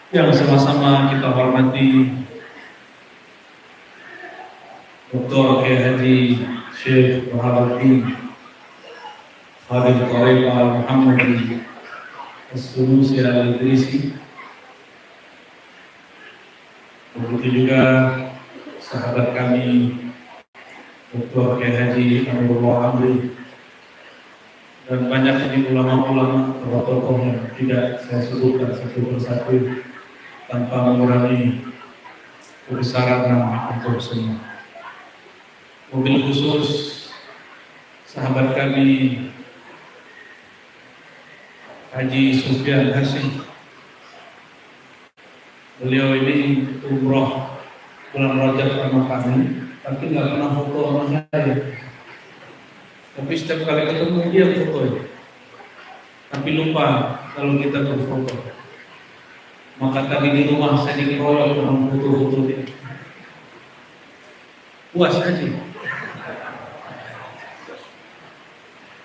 yang sama-sama kita hormati Dr. Kiai Haji Syekh Burhanuddin Khalil Tariq Al-Muhammadi As-Sunusi Al-Idrisi. Begitu juga sahabat kami Dr. Kiai Haji Abdullah Amri dan banyak ini ulama-ulama tokoh-tokoh yang tidak saya sebutkan satu persatu tanpa mengurangi kebesaran nama untuk semua. Mobil khusus sahabat kami Haji Sufyan Hasim. Beliau ini umroh bulan Rajab sama kami, tapi nggak pernah foto sama saya. Tapi setiap kali ketemu dia foto, tapi lupa kalau kita berfoto. Maka tadi di rumah saya dikeroyok dengan foto-foto dia. Puas aja.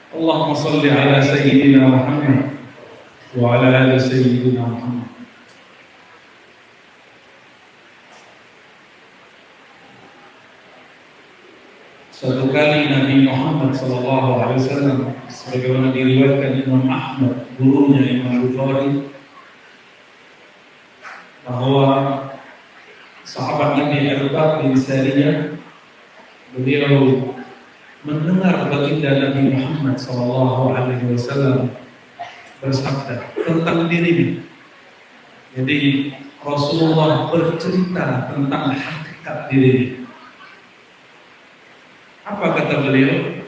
Allahumma salli ala Sayyidina Muhammad wa ala ali Sayyidina Muhammad. Suatu kali Nabi Muhammad SAW, sebagaimana diriwayatkan Imam Ahmad, gurunya Imam Bukhari, bahwa sahabat Nabi Irbad bin Sariyah, beliau mendengar baginda Nabi Muhammad SAW bersabda tentang dirinya. Jadi Rasulullah bercerita tentang hakikat dirinya. Apa kata beliau?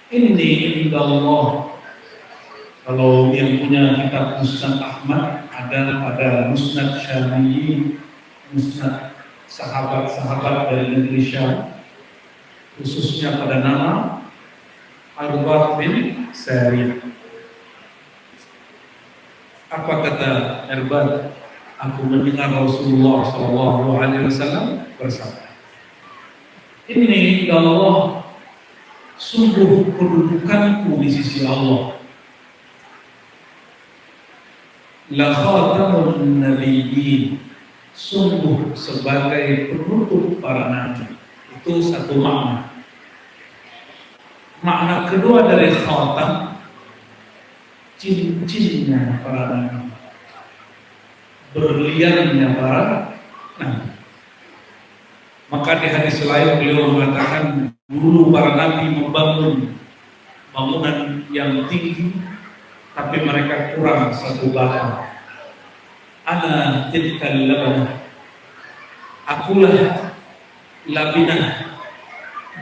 Ini indallah. Kalau yang punya kitab Musnad Ahmad, ada pada Musnad Syami'i, Musnad sahabat-sahabat dari negeri Syam, khususnya pada nama Irbad bin Sariyah. Apa kata Irbad? Aku mendengar Rasulullah SAW bersabda, ini Allah, sungguh kedudukanku di sisi Allah. La khatamun nabiyyin, sungguh sebagai penutup para nabi. Itu satu makna. Makna kedua dari khatam, cincinnya para nabi, berliannya para nabi. Maka di hadis lain beliau mengatakan, dulu para nabi membangun bangunan yang tinggi, tapi mereka kurang satu bata. Ana tilkal labanah, akulah labinah,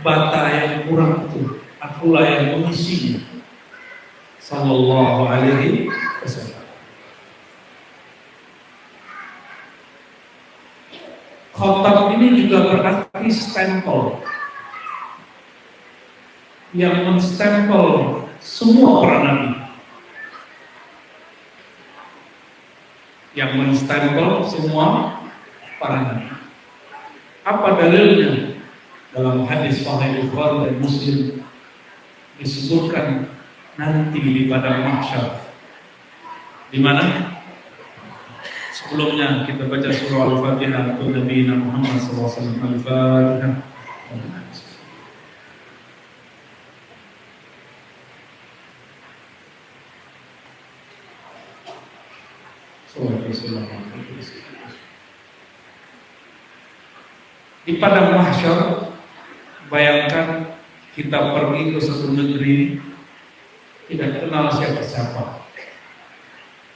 bata yang kurang itu, akulah yang mengisinya. Sallallahu alaihi wasallam. Khatam ini juga berarti stempel yang menstempel semua para nabi, yang menstempel semua para nabi. Apa dalilnya? Dalam hadis Sahih Bukhari dan Muslim disebutkan nanti di padang mahsyar, di mana sebelumnya kita baca surah Al-Fatihah untuk Nabi Muhammad SAW. Al-Fatihah. Di padang mahsyar, bayangkan kita pergi ke satu negeri tidak kenal siapa-siapa.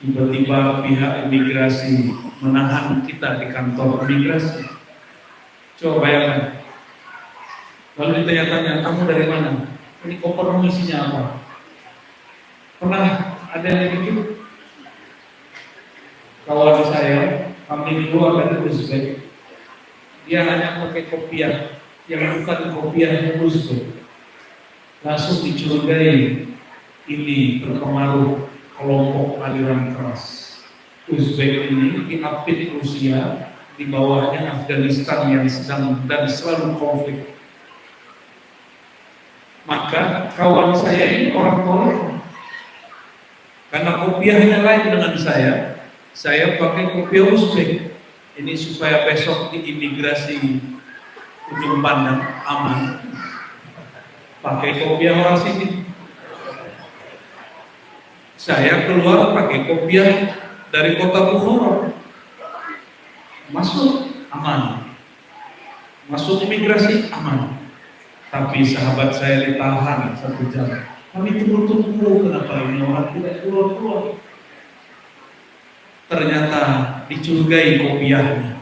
Tiba-tiba pihak imigrasi menahan kita di kantor imigrasi. Coba bayangkan. Lalu ditanya-tanya, kamu dari mana? Ini kopermu isinya apa? Pernah ada yang begitu? Kawan saya, kami dulu ada di Uzbek. Dia hanya pakai kopiah yang bukan kopiahnya Uzbek. Langsung dicurigai ini berpengaruh kelompok aliran keras. Uzbek ini diapit Rusia, di bawahnya Afghanistan yang sedang dan selalu konflik. Maka kawan saya ini orang Korea, karena kopiahnya lain dengan saya, Saya pakai kopiah Uzbek. Ini supaya besok di imigrasi ujung pandang aman. Pakai kopiah orang sini. Saya keluar pakai kopiah dari kota Bukhara. Masuk aman. Masuk imigrasi aman. Tapi sahabat saya ditahan 1 jam. Kami tunggu-tunggu kenapa ini orang tidak keluar-keluar. Ternyata dicurigai kopiahnya.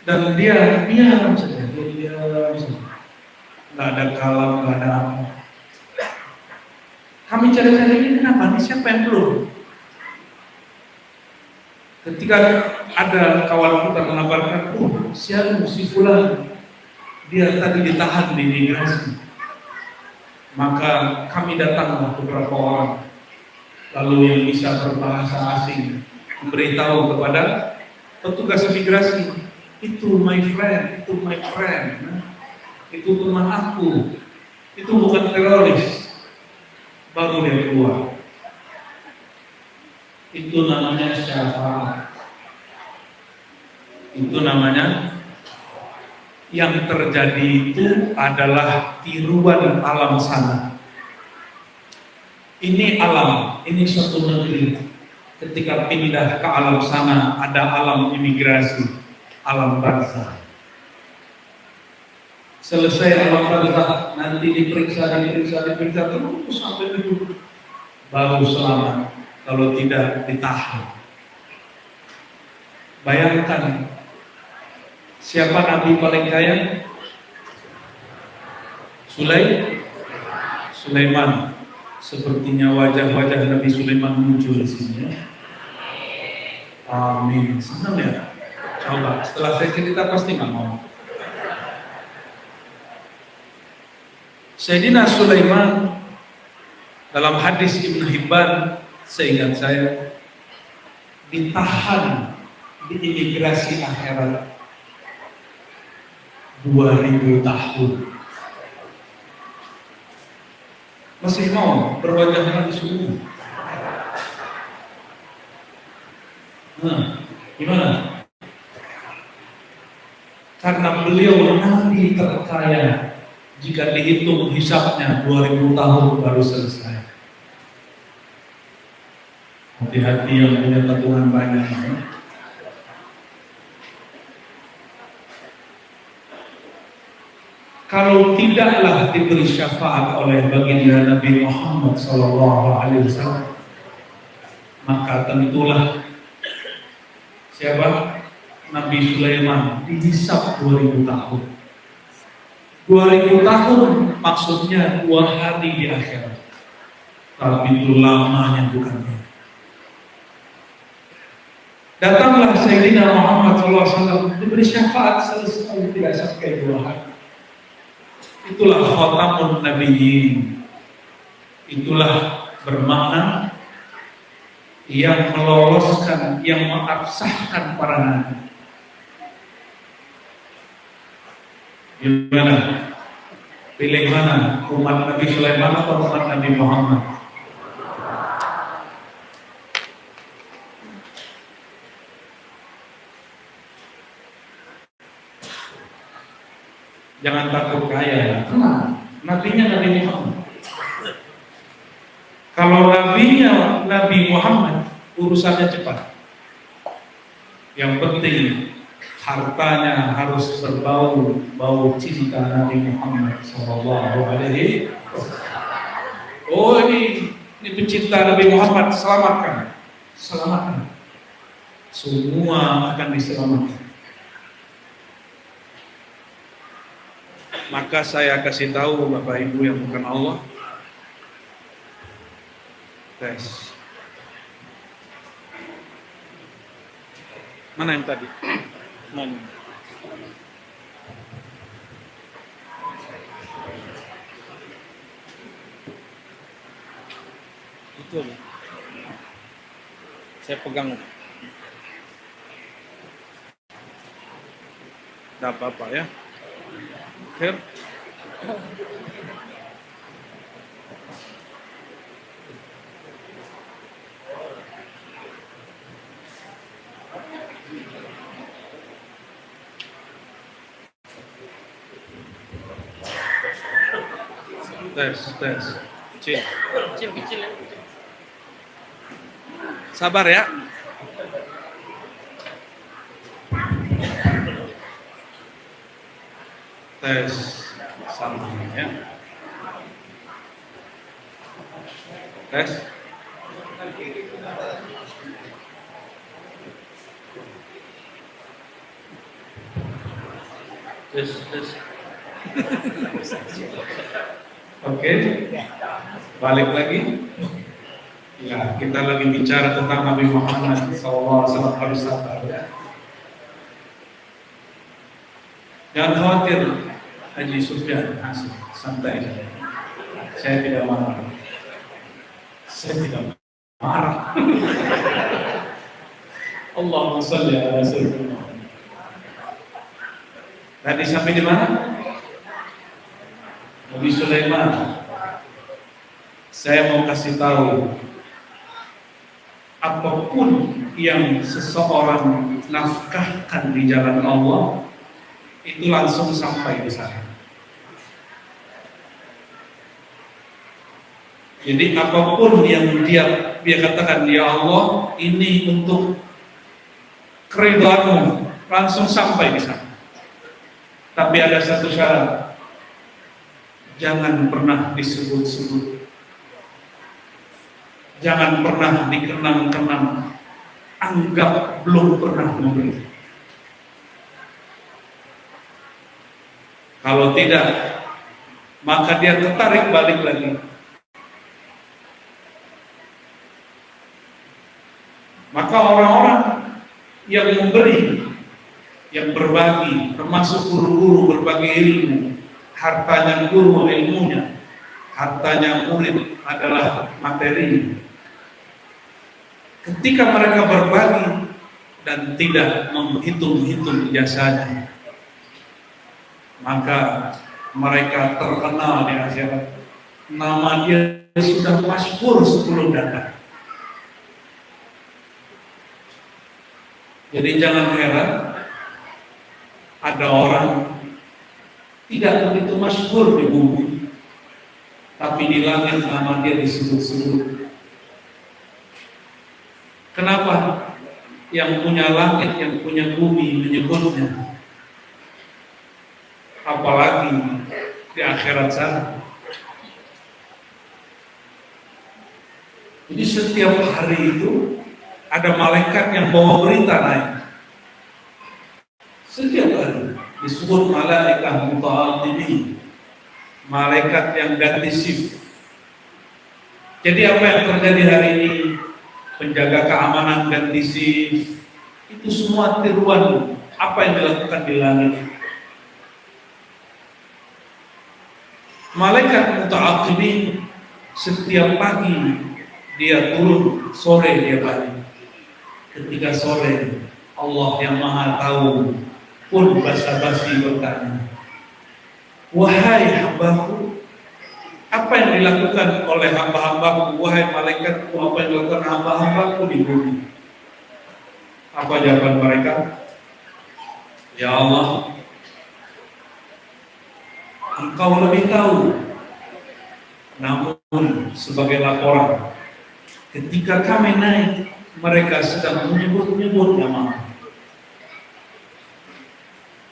Dan dia diam saja, diam saja. Nggak ada kalam, nggak ada apa. Kami cari-cari ini kenapa? Ini siapa yang belum? Ketika ada kawan kita mengabarkan, siapa si fulan, dia tadi ditahan di imigrasi. Maka kami datanglah beberapa orang, lalu yang bisa berbahasa asing memberitahu kepada petugas imigrasi, itu my friend, itu teman aku, itu bukan teroris. Baru dia keluar. Itu namanya syafaat. Itu namanya, yang terjadi itu adalah tiruan alam sana. Ini alam, ini suatu negeri. Ketika pindah ke alam sana, ada alam imigrasi, alam barzakh. Selesai alam barzakh, nanti diperiksa terus sampai itu baru selamat. Kalau tidak ditahan. Bayangkan, siapa nabi paling kaya? Sulaiman. Sepertinya wajah-wajah Nabi Sulaiman muncul di sini. Amin. Senang ya? Coba, setelah saya cerita pasti nggak mau. Sayyidina Sulaiman dalam hadis Ibnu Hibban, seingat saya, ditahan di imigrasi akhirat 2000 tahun. Masih mau berwajah Nabi semua? Gimana? Karena beliau Nabi terkaya, jika dihitung hisabnya 2000 tahun baru selesai. Hati-hati yang punya tabungan banyak. Kalau tidaklah diberi syafaat oleh baginda Nabi Muhammad SAW, maka tentulah siapa? Nabi Sulaiman dihisab 2000 tahun. 2000 tahun maksudnya 2 hari di akhirat. Tapi itu lamanya bukan. Datanglah Sayyidina Muhammad SAW diberi syafaat selesai, tidak sampai 2 hari. Itulah khatamun nabiyyin. Itulah bermakna yang meloloskan, yang mengabsahkan para nabi. Gimana? Pilih mana? Umat Nabi Sulaiman atau umat Nabi Muhammad? Jangan takut kaya. Tenang. Nabinya Nabi Muhammad. Kalau nabinya Nabi Muhammad, urusannya cepat. Yang penting hartanya harus berbau cinta Nabi Muhammad SAW. Oh ini pecinta Nabi Muhammad, selamatkan. Semua akan diselamatkan. Maka saya kasih tahu Bapak Ibu yang bukan Allah. Tes. Mana yang tadi? Mana? Itu loh. Saya pegang. Tidak apa-apa ya. Akhir. Tes, tes. Kecil. Kecil ya. Sabar ya. Tes sama ya. Tes. Tes. Oke. Balik lagi. Ya, kita lagi bicara tentang Nabi Muhammad SAW harus sabar ya. Jangan khawatir, Haji Sufyan, santai saja. Saya tidak marah. Allahumma shalli ala sayyidina Muhammad. Tadi sampai di mana? Nabi Sulaiman. Saya mau kasih tahu, apapun yang seseorang nafkahkan di jalan Allah, itu langsung sampai di sana. Jadi apapun yang dia katakan, ya Allah, ini untuk keridhaan-Mu, langsung sampai di sana. Tapi ada satu syarat, jangan pernah disebut-sebut, jangan pernah dikenang-kenang, anggap belum pernah memberi. Kalau tidak, maka dia tertarik balik lagi. Maka orang-orang yang memberi, yang berbagi, termasuk guru-guru berbagi ilmu, hartanya guru ilmunya, hartanya murid adalah materi. Ketika mereka berbagi dan tidak menghitung-hitung jasanya, maka mereka terkenal di akhirat. Nama dia sudah masyhur sebelum datang. Jadi jangan heran ada orang tidak begitu masyhur di bumi, tapi di langit nama dia disebut-sebut. Kenapa? Yang punya langit, yang punya bumi menyebutnya, apalagi di akhirat sana. Jadi setiap hari itu ada malaikat yang bawa berita naik. Setiap hari disebut malaikat muta'atibin, malaikat yang ganti shift. Jadi apa yang terjadi hari ini, penjaga keamanan ganti shift, itu semua tiruan apa yang dilakukan di langit. Malaikat muta'atibin setiap pagi dia turun, sore dia balik. Ketika sore, Allah yang Maha Tahu pun basa-basi bertanya, wahai hambaku, apa yang dilakukan oleh hamba-hambaku, wahai malaikatku, apa yang dilakukan hamba-hambaku di bumi? Apa jawaban mereka? Ya Allah, Engkau lebih tahu. Namun sebagai laporan, ketika kami naik, mereka sedang menyebut-nyebut nama.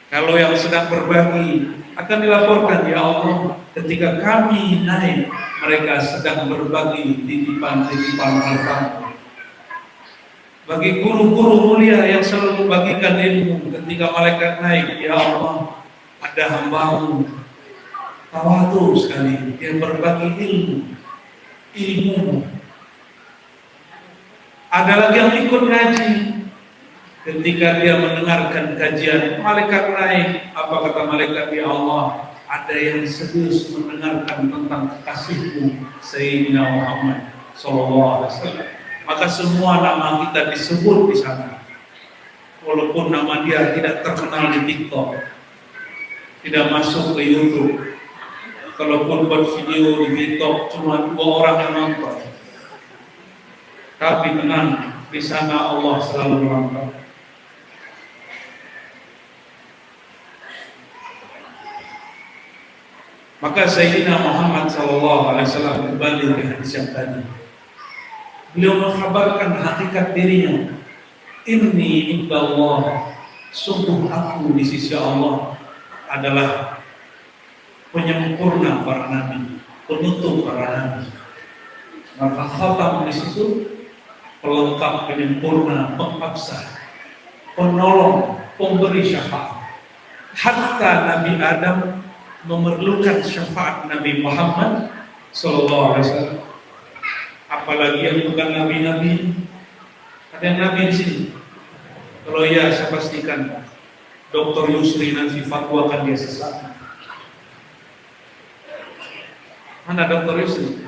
Kalau yang sedang berbagi akan dilaporkan, ya Allah, ketika kami naik, mereka sedang berbagi titipan-titipan harta. Bagi guru-guru mulia yang selalu membagikan ilmu, ketika malaikat naik, ya Allah, ada hamba-Mu tawadu sekali, dia berbagi ilmu. Ada lagi yang ikut ngaji. Ketika dia mendengarkan kajian, malaikat naik. Apa kata malaikat? Ya Allah, ada yang serius mendengarkan tentang kekasih-Mu Sayyidina Muhammad sallallahu alaihi wasallam. Maka semua nama kita disebut di sana. Walaupun nama dia tidak terkenal di TikTok, tidak masuk ke YouTube. Kalaupun buat video di TikTok cuma 2 orang yang nonton. Tapi tenang, di sana Allah selalu menonton. Maka Sayyidina Muhammad SAW kembali ke hadis yang tadi. Beliau mengkabarkan hakikat dirinya. Inni indallah, sungguh aku di sisi Allah adalah penyempurna para nabi, penutup para nabi. Maka khatam di situ pelengkap, penyempurna, pengabsah, penolong, pemberi syafaat. Hatta Nabi Adam memerlukan syafaat Nabi Muhammad SAW. Apalagi yang bukan nabi-nabi. Ada yang nabi di sini? Kalau ya, saya pastikan Dr. Yusri nanti fatwakan dia sesat. Mana Dr. Yusri?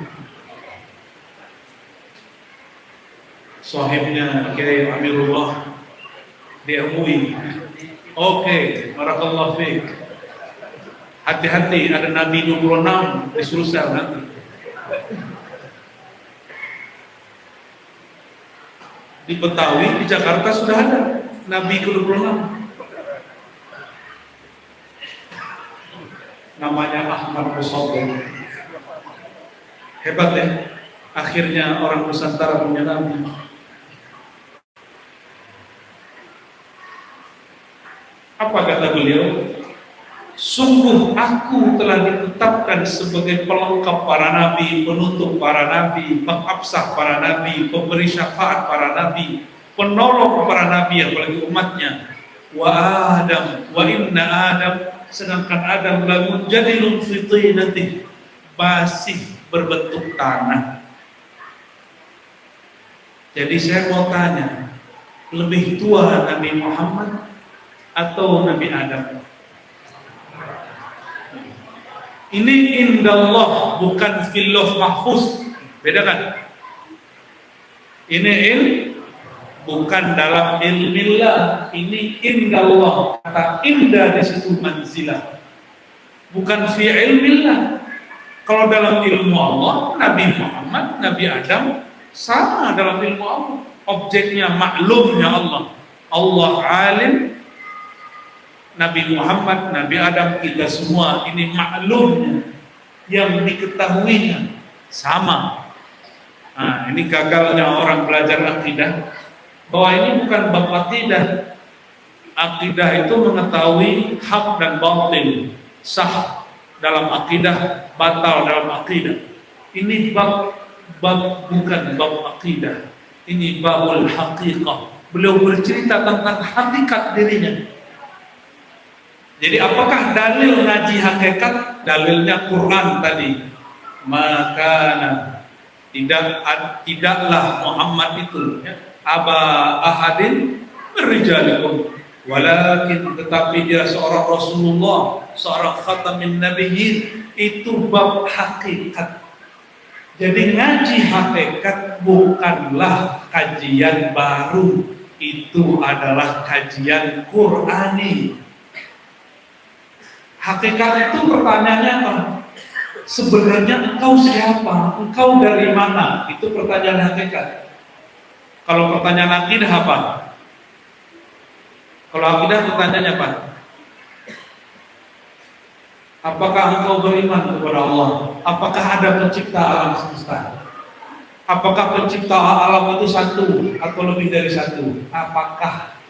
Sahibnya Kiai Amirullah di MUI. Oke, barakallahu fiik. Hati-hati, ada Nabi 26 di Sulsel nanti. Di Betawi, di Jakarta sudah ada Nabi ke-26. Namanya Ahmad Musabbih. Hebat ya, akhirnya orang Nusantara punya Nabi. Apa kata beliau? Sungguh aku telah ditetapkan sebagai pelengkap para nabi, penutup para nabi, pengabsah para nabi, pemberi syafaat para nabi, penolong para nabi, apalagi umatnya. Wa Adam, wa inna Adam, sedangkan Adam lalu jadi lumfiti nanti masih berbentuk tanah. Jadi saya mau tanya, lebih tua Nabi Muhammad atau Nabi Adam? Ini indallah, bukan fillah mahfuz. Beda kan? Ini bukan dalam ilmillah. Ini indallah. Kata indah di situ manzilah. Bukan fi ilmillah. Kalau dalam ilmu Allah, Nabi Muhammad, Nabi Adam sama dalam ilmu Allah. Objeknya maklumnya Allah. Allah alim. Nabi Muhammad, Nabi Adam, kita semua ini maklumnya, yang diketahuinya sama. Nah, ini gagalnya orang belajar akidah, bahwa ini bukan bab akidah. Akidah itu mengetahui hak dan batil, sah dalam akidah, batal dalam akidah. Ini bab bukan bab akidah. Ini babul haqiqah. Beliau bercerita tentang hakikat dirinya. Jadi apakah dalil ngaji hakikat? Dalilnya Quran tadi. Maka tidaklah Muhammad itu aba ahadin berrijalikum, walakin tetapi dia seorang Rasulullah, seorang khatamin nabiyyin. Itu bab hakikat. Jadi ngaji hakikat bukanlah kajian baru, itu adalah kajian Qurani. Hakikat itu pertanyaannya apa? Sebenarnya engkau siapa? Engkau dari mana? Itu pertanyaan hakikat. Kalau pertanyaan akidah apa? Kalau akidah pertanyaannya apa? Apakah engkau beriman kepada Allah? Apakah ada pencipta alam semesta? Apakah pencipta alam itu satu atau lebih dari satu? Apakah?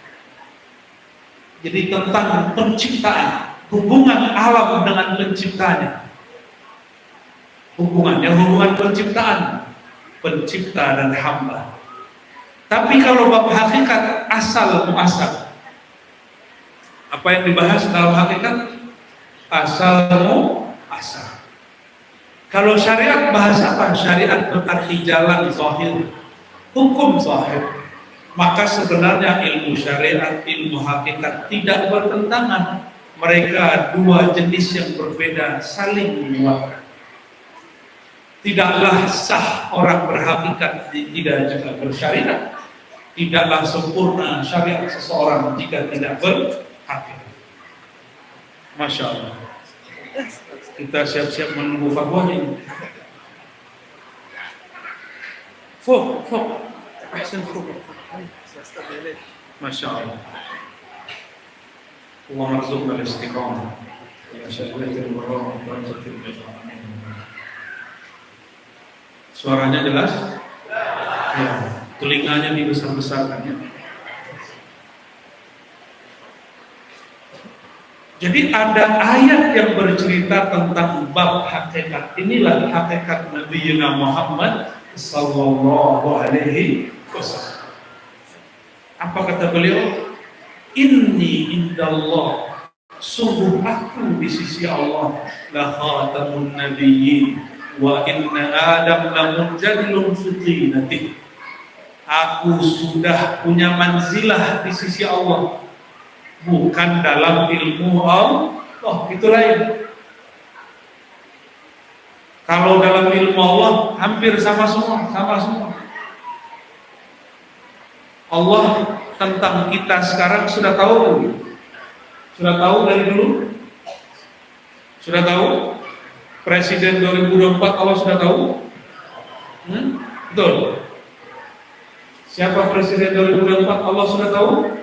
Jadi tentang penciptaan, hubungan alam dengan penciptanya, hubungan penciptaan, pencipta dan hamba. Tapi kalau bab hakikat, asal muasal, apa yang dibahas dalam hakikat? Asal muasal. Kalau syariat bahas apa? Syariat berarti jalan zahir, hukum zahir. Maka sebenarnya ilmu syariat, ilmu hakikat tidak bertentangan. Mereka dua jenis yang berbeda, saling menguatkan. Tidaklah sah orang berhakikat tidak juga bersyariat. Tidaklah sempurna syariat seseorang jika tidak berhakikat. Masya Allah. Kita siap-siap menunggu fatwa ini. Fuk. Ahsan fuk. Masya Allah. warzuqna al-istiqamah. Ya syaikhul wara Suaranya jelas? Ya, telinganya dibesar-besarkan ya. Jadi ada ayat yang bercerita tentang bab hakikat. Inilah hakikat Nabi Muhammad sallallahu alaihi wasallam. Apa kata beliau? Inni indallah, sungguh aku di sisi Allah la khatamun nabiyyin wa inna adam la munjadilun fi tinati. Aku sudah punya manzilah di sisi Allah, bukan dalam ilmu Allah. Itu lain. Kalau dalam ilmu Allah hampir sama semua. Allah tentang kita sekarang sudah tahu. Sudah tahu dari dulu? Sudah tahu? Presiden 2024 Allah sudah tahu? Betul. Siapa presiden 2024 Allah sudah tahu?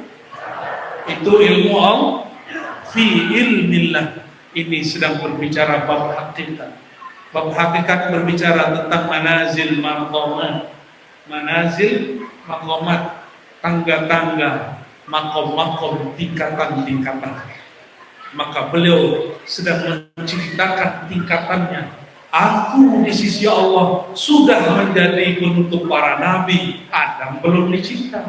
Itu ilmu Allah. Fi ilmillah. Ini sedang berbicara bab hakikat. Bab hakikat berbicara tentang manazil maqamat. Manazil maqamat, tangga-tangga, makom-makom, tingkatan-tingkatan. Maka beliau sedang menceritakan tingkatannya. Aku di sisi Allah sudah menjadi penutup para nabi. Adam belum dicipta.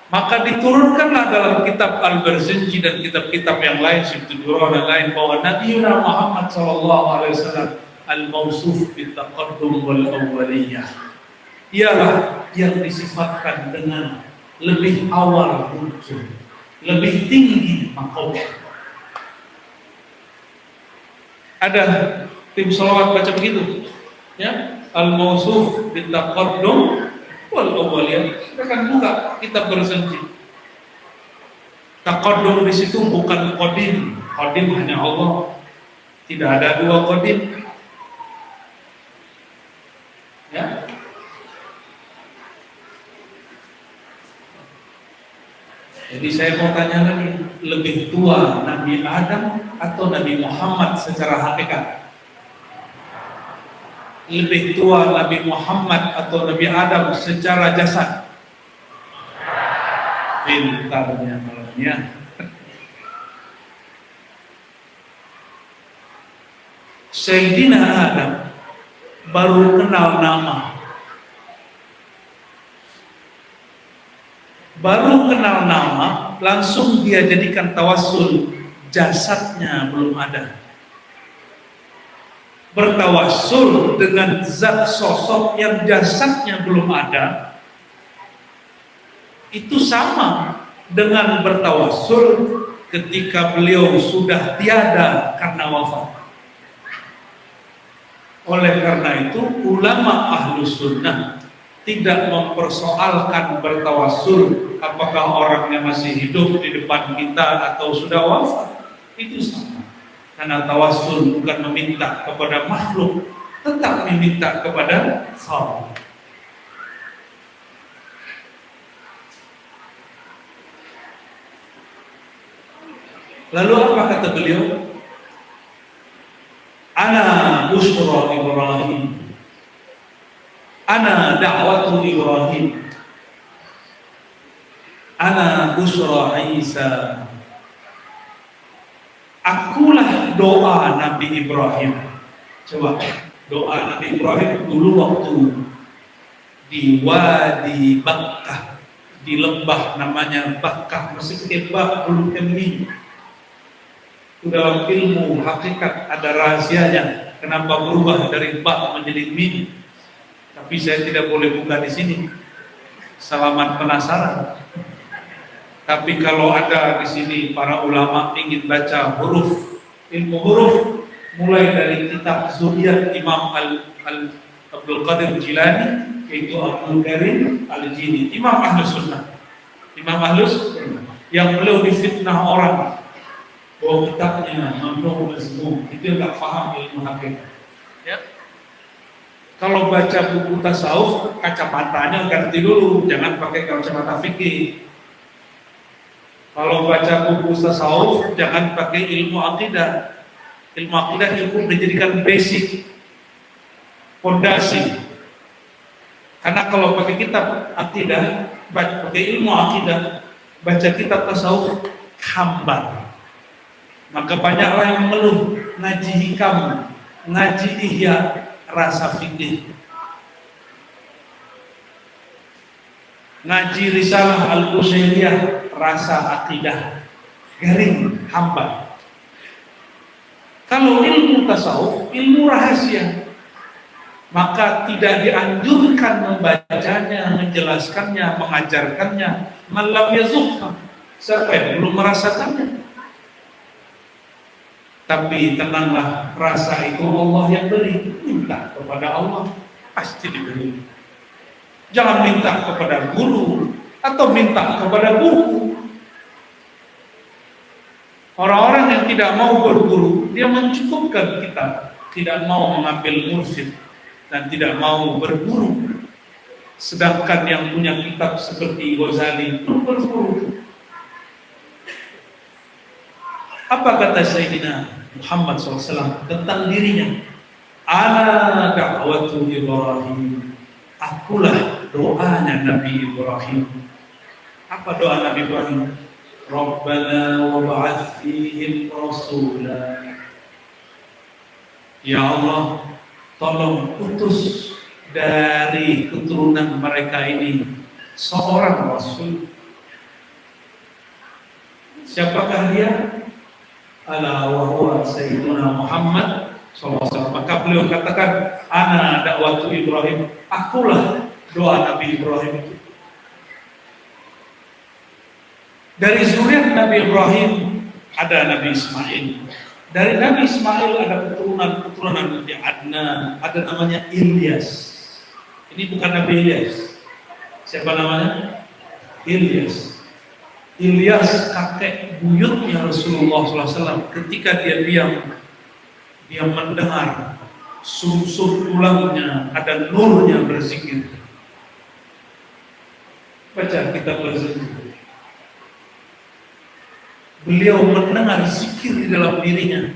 Maka diturunkanlah dalam kitab Al-Barzanji dan kitab-kitab yang lain, Sifatu Durrah dan lain, bahwa Nabi Muhammad SAW al-mausuf bitaqaddum wal awwaliyah, ialah yang disifatkan dengan lebih awal muncul, lebih tinggi makomnya. Ada tim salawat baca begitu, ya, al-mausuf bitaqaddum wal awwaliyah. Silakan buka kitab Barzanji. Taqaddum di situ bukan qadim. Qadim hanya Allah. Tidak ada dua qadim. Ya. Jadi saya mau tanya lagi, lebih tua Nabi Adam atau Nabi Muhammad secara hakikat? Lebih tua Nabi Muhammad atau Nabi Adam secara jasad? Pintarnya malamnya. Sayyidina Adam baru kenal nama. Baru kenal nama, langsung dia jadikan tawassul. Jasadnya belum ada. Bertawassul dengan zat sosok yang jasadnya belum ada, itu sama dengan bertawassul ketika beliau sudah tiada karena wafat. Oleh karena itu, ulama Ahlus Sunnah tidak mempersoalkan bertawassul apakah orangnya masih hidup di depan kita atau sudah wafat. Itu sama. Karena tawassul bukan meminta kepada makhluk, tetap meminta kepada Allah. Lalu apa kata beliau? Ana busyra Ibrahim, ana da'watu Ibrahim, ana busyra Isa. Akulah doa Nabi Ibrahim. Coba, doa Nabi Ibrahim dulu waktu di Wadi Bakkah, di lembah namanya Bakkah, masih kebak belum kemih. Dalam ilmu hakikat ada rahasianya. Kenapa berubah dari bak menjadi min? Tapi saya tidak boleh buka di sini. Selamat penasaran. Tapi kalau ada di sini para ulama ingin baca huruf, ilmu huruf, mulai dari kitab Zuriyat Imam Abdul Qadir Jilani, yaitu Abdul Karim Al-Jini, Imam Ahlus Sunnah, Imam Ahlus Sunnah, yang beliau difitnah orang bahwa kitabnya mampu mazmum, itu yang tak faham ilmu hakikat. Ya. Kalau baca buku tasawuf, kacamatanya ganti dulu, jangan pakai kacamata fikih. Kalau baca buku tasawuf jangan pakai ilmu akidah. Ilmu akidah cukup dijadikan basic, fondasi. Karena kalau pakai kitab akidah, pakai ilmu akidah, baca kitab tasawuf hambar. Maka banyaklah yang mengeluh ngaji hikam, ngaji ihya, rasa fikih. Ngaji risalah al-Qusairiyah, rasa akidah, garing, hambar. Kalau ilmu tasawuf, ilmu rahasia, maka tidak dianjurkan membacanya, menjelaskannya, mengajarkannya. Malam yazukha, siapa yang belum merasakannya? Tapi tenanglah, rasa itu Allah yang beri. Minta kepada Allah, pasti diberi. Jangan minta kepada guru atau minta kepada buku. Orang-orang yang tidak mau berguru, dia mencukupkan kita, tidak mau mengambil mursyid dan tidak mau berguru. Sedangkan yang punya kitab seperti Ghazali itu berguru. Apa kata Sayyidina Muhammad SAW tentang dirinya? Ana da'watu Ibrahim. Akulah doanya Nabi Ibrahim. Apa doa Nabi Ibrahim? Rabbana wa ba'ath fihim rasulah. Ya Allah, tolong utus dari keturunan mereka ini seorang rasul. Siapakah dia? Ala wa huwa Sayyiduna Muhammad SAW. Maka beliau katakan, ana dakwatu Ibrahim, akulah doa Nabi Ibrahim itu. Dari zuriat Nabi Ibrahim ada Nabi Ismail. Dari Nabi Ismail ada keturunan Nabi Adnan, ada namanya Ilyas. Ini bukan Nabi Ilyas. Siapa namanya? Ilyas. Ilyas kakek buyutnya Rasulullah SAW. Ketika dia mendengar sumsum tulangnya ada nurnya berzikir. Baca kitab berzikir. Beliau mendengar zikir di dalam dirinya.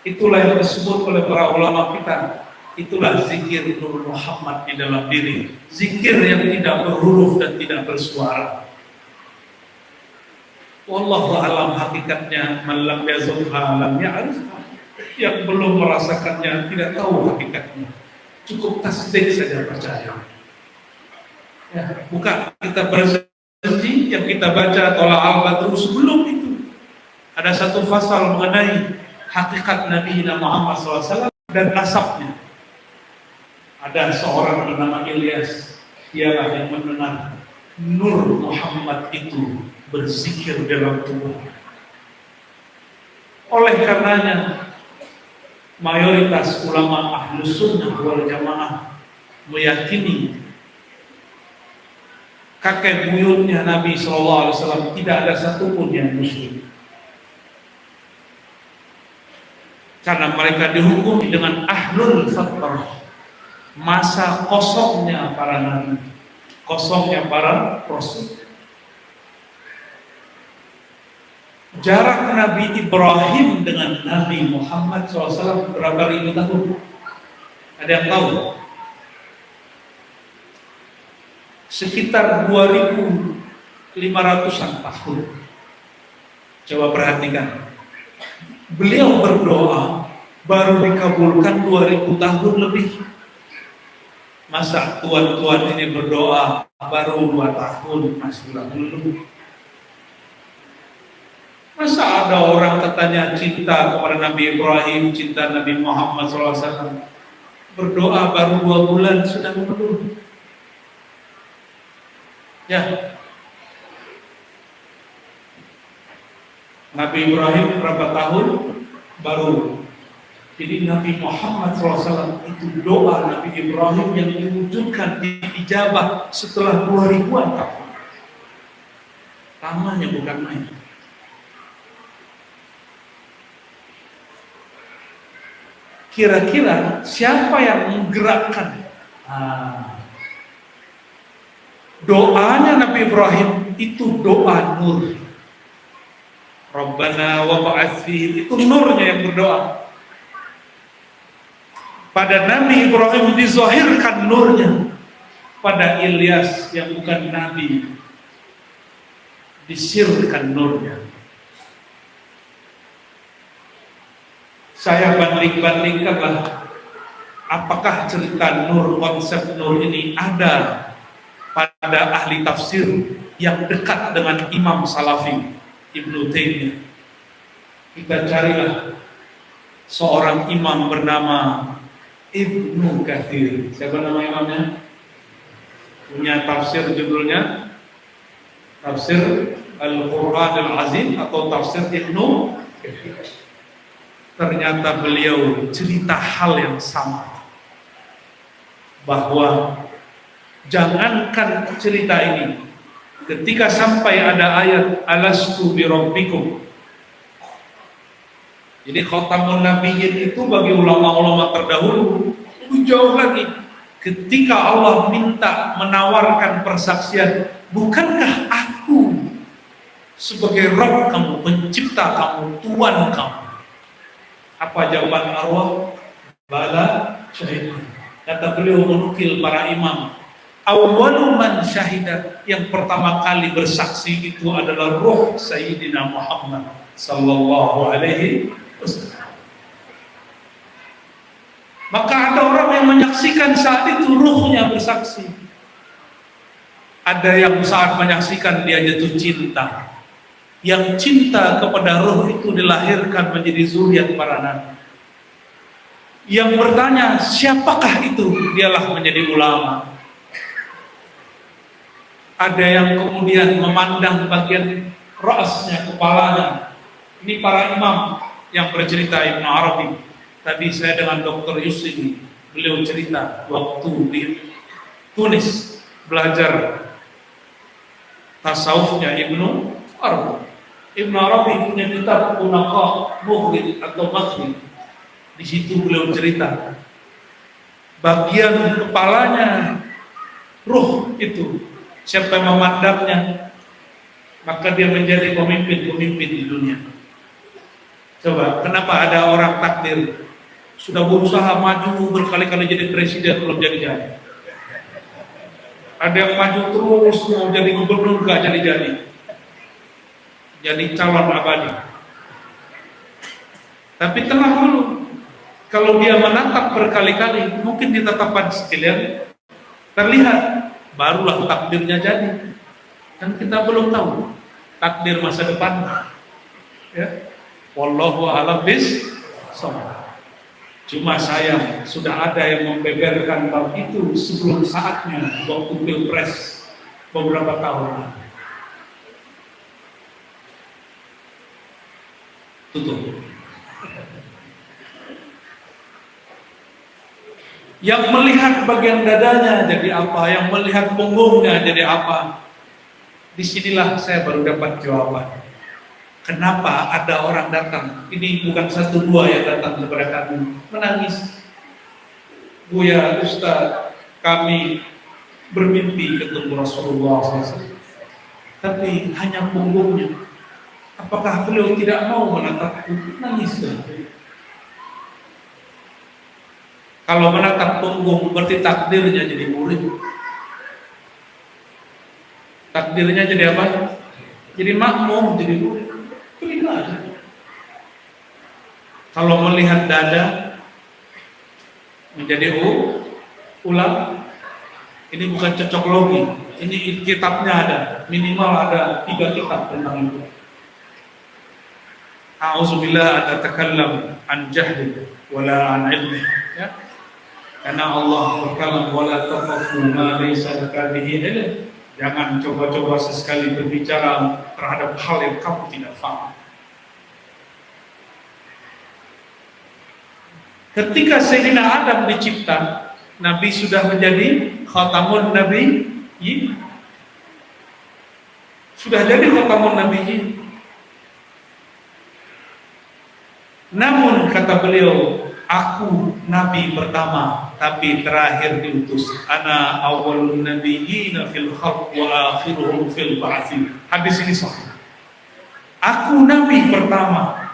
Itulah yang disebut oleh para ulama kita. Itulah zikir Nur Muhammad di dalam diri. Zikir yang tidak berhuruf dan tidak bersuara. Wallahu a'lam hakikatnya, man lam yazukha lam ya'rifha. Yang belum merasakannya tidak tahu hakikatnya. Cukup tasdik saja, percaya. Ya, buka kitab berzikir yang kita baca tolak al-badru sebelum itu. Ada satu pasal mengenai hakikat Nabi Muhammad SAW dan nasabnya. Ada seorang bernama Ilyas, dialah yang mendengar Nur Muhammad itu berzikir dalam tubuh. Oleh karenanya, mayoritas ulama Ahlus Sunnah wal Jamaah meyakini kakek buyutnya Nabi SAW tidak ada satupun yang musyrik. Karena mereka dihukum dengan ahlul fatrah, masa kosongnya para nabi, kosongnya para rasul. Jarak Nabi Ibrahim dengan Nabi Muhammad SAW berapa ribu tahun? Ada yang tahu? Sekitar 2.500-an tahun. Coba perhatikan. Beliau berdoa baru dikabulkan 2000 tahun lebih. Masa tuan-tuan ini berdoa baru 2 tahun masih belum. Masa ada orang katanya cinta kepada Nabi Ibrahim, cinta Nabi Muhammad SAW, berdoa baru 2 bulan sudah mengeluh. Ya, Nabi Ibrahim berapa tahun baru. Jadi Nabi Muhammad SAW itu doa Nabi Ibrahim yang diwujudkan, diijabah setelah 2000-an tahun. Lamanya bukan main. Kira-kira siapa yang menggerakkan doanya Nabi Ibrahim? Itu doa nur. Rabbana wa ba'ats fihim, itu nurnya yang berdoa. Pada Nabi Ibrahim dizahirkan nurnya. Pada Ilyas yang bukan nabi disirkan nurnya. Saya banding-bandingkanlah, apakah cerita nur, konsep nur ini ada pada ahli tafsir yang dekat dengan Imam Salafi Ibnu Taimiyah. Kita carilah seorang imam bernama Ibnu Katsir. Siapa nama imamnya? Punya tafsir judulnya Tafsir Al-Quran Al-Azim atau Tafsir Ibnu Katsir. Ternyata beliau cerita hal yang sama, bahwa jangankan cerita ini, ketika sampai ada ayat alastu bi rabbikum. Jadi khatamun nabiyyin itu bagi ulama-ulama terdahulu itu jauh lagi. Ketika Allah minta menawarkan persaksian, bukankah aku sebagai Rabb kamu, pencipta kamu, Tuhan kamu? Apa jawaban arwah? Bala syahid. Kata beliau menukil para imam, awwalu man syahidat, yang pertama kali bersaksi itu adalah ruh Sayyidina Muhammad sallallahu alaihi wasallam. Maka ada orang yang menyaksikan saat itu ruhnya bersaksi. Ada yang saat menyaksikan dia jatuh cinta. Yang cinta kepada ruh itu dilahirkan menjadi zuriat para nabi. Yang bertanya, siapakah itu? Dialah menjadi ulama. Ada yang kemudian memandang bagian rasnya, kepalanya. Ini para imam yang bercerita. Ibnu Arabi. Tadi saya dengan Dr. Yusri, beliau cerita waktu di Tunis belajar tasawufnya Ibnu Arabi. Ibnu Arabi punya kitab Unaqa Mughrid atau Maghrib. Di situ beliau cerita bagian kepalanya ruh itu, siapa yang memandangnya maka dia menjadi pemimpin-pemimpin di dunia. Coba, kenapa ada orang takdir sudah berusaha maju berkali-kali jadi presiden belum jadi-jadi? Ada yang maju terus mau jadi gubernur gak jadi-jadi, jadi calon abadi. Tapi tenang dulu, kalau dia menatap berkali-kali, mungkin di tatapan sekalian terlihat, barulah takdirnya jadi. Kan kita belum tahu takdir masa depan. Ya, wallahu a'lam bishawab. Cuma sayang, sudah ada yang membeberkan bab itu sebelum saatnya, waktu pilpres beberapa tahun lalu. Tutup. Yang melihat bagian dadanya jadi apa, yang melihat punggungnya jadi apa. Disinilah saya baru dapat jawaban. Kenapa ada orang datang? Ini bukan satu dua yang datang kepada kami menangis. Buya Ustaz, kami bermimpi ketemu Rasulullah SAW, tapi hanya punggungnya. Apakah beliau tidak mau menatapku? Nangis. Kalau menatap punggung berarti takdirnya jadi murid. Takdirnya jadi apa? Jadi makmum, jadi murid. Itu aja. Kalau melihat dada menjadi ulang, ini bukan cocok logi. Ini kitabnya ada, minimal ada 3 kitab tentang itu. A'udzubillah an atakallam an jahli wala an ilmi. Ya. Karena Allah berkalam wala taqfu ma laysa laka bihi ilm. Jangan coba-coba sesekali berbicara terhadap hal yang kamu tidak paham. Ketika Sayyidina Adam dicipta, Nabi sudah menjadi khatamun nabiyyin. Sudah jadi khatamun nabiyyin. Namun kata beliau, aku nabi pertama tapi terakhir diutus. Ana awwalun nabiyyin fil khalq wa akhiruhum fil ba'ts. Hadis ini sahih. Aku nabi pertama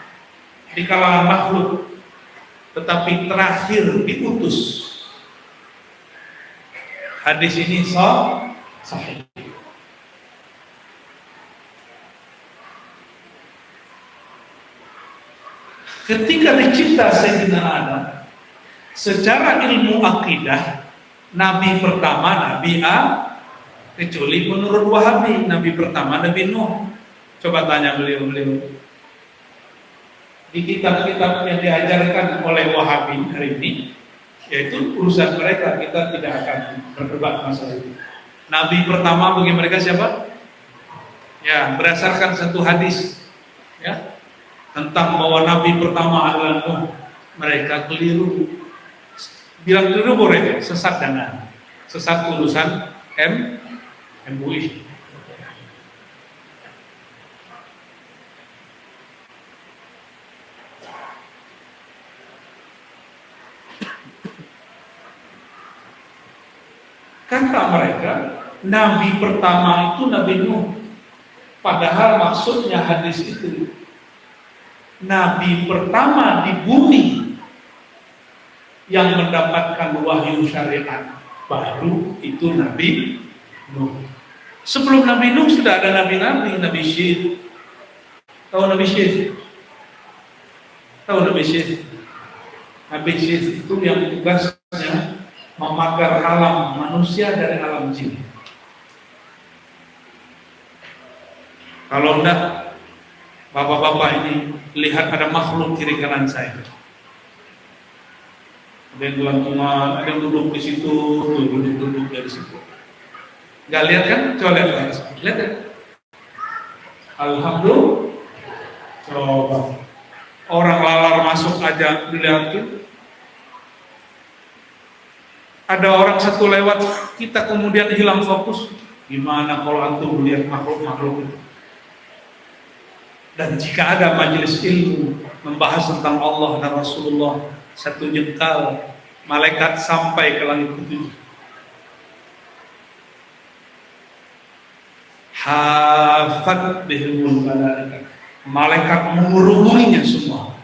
di kalangan makhluk, tetapi terakhir diutus. Hadis ini sahih. Ketika dicipta Sayyidina Adam, secara ilmu akidah, nabi pertama Nabi A, kecuali menurut Wahabi, nabi pertama Nabi Nuh. Coba tanya beliau-beliau. Di kitab-kitab yang diajarkan oleh Wahabi hari ini, yaitu urusan mereka, kita tidak akan berdebat masalah itu. Nabi pertama bagi mereka siapa? Ya, berdasarkan satu hadis, ya, tentang bahwa nabi pertama adalah Nuh. Mereka keliru. Bilang keliru boleh, sesat jangan. Sesat urusan MUI. Kata mereka, nabi pertama itu Nabi Nuh. Padahal maksudnya hadis itu, nabi pertama di bumi yang mendapatkan wahyu syariat baru itu Nabi Nuh. Sebelum Nabi Nuh sudah ada nabi-nabi, Nabi Syed. Tahu Nabi Syed? Tahu Nabi Syed? Nabi Syed itu yang tugasnya memagar alam manusia dari alam jin. Kalau enggak, bapak-bapak ini lihat ada makhluk kiri kanan saya. Ada yang gelantungan, ada yang duduk di situ, duduk dari situ. Enggak lihat kan? Coba lihat. Lihat ya? Alhamdulillah. Coba. Orang lalar masuk aja dilihatin. Ada orang satu lewat, kita kemudian hilang fokus. Gimana kalau antum melihat makhluk-makhluk itu? Dan jika ada majelis ilmu membahas tentang Allah dan Rasulullah, satu jengkal malaikat sampai ke langit ketujuh. Hafat bihul malaikat. Malaikat mengurumuninya semua.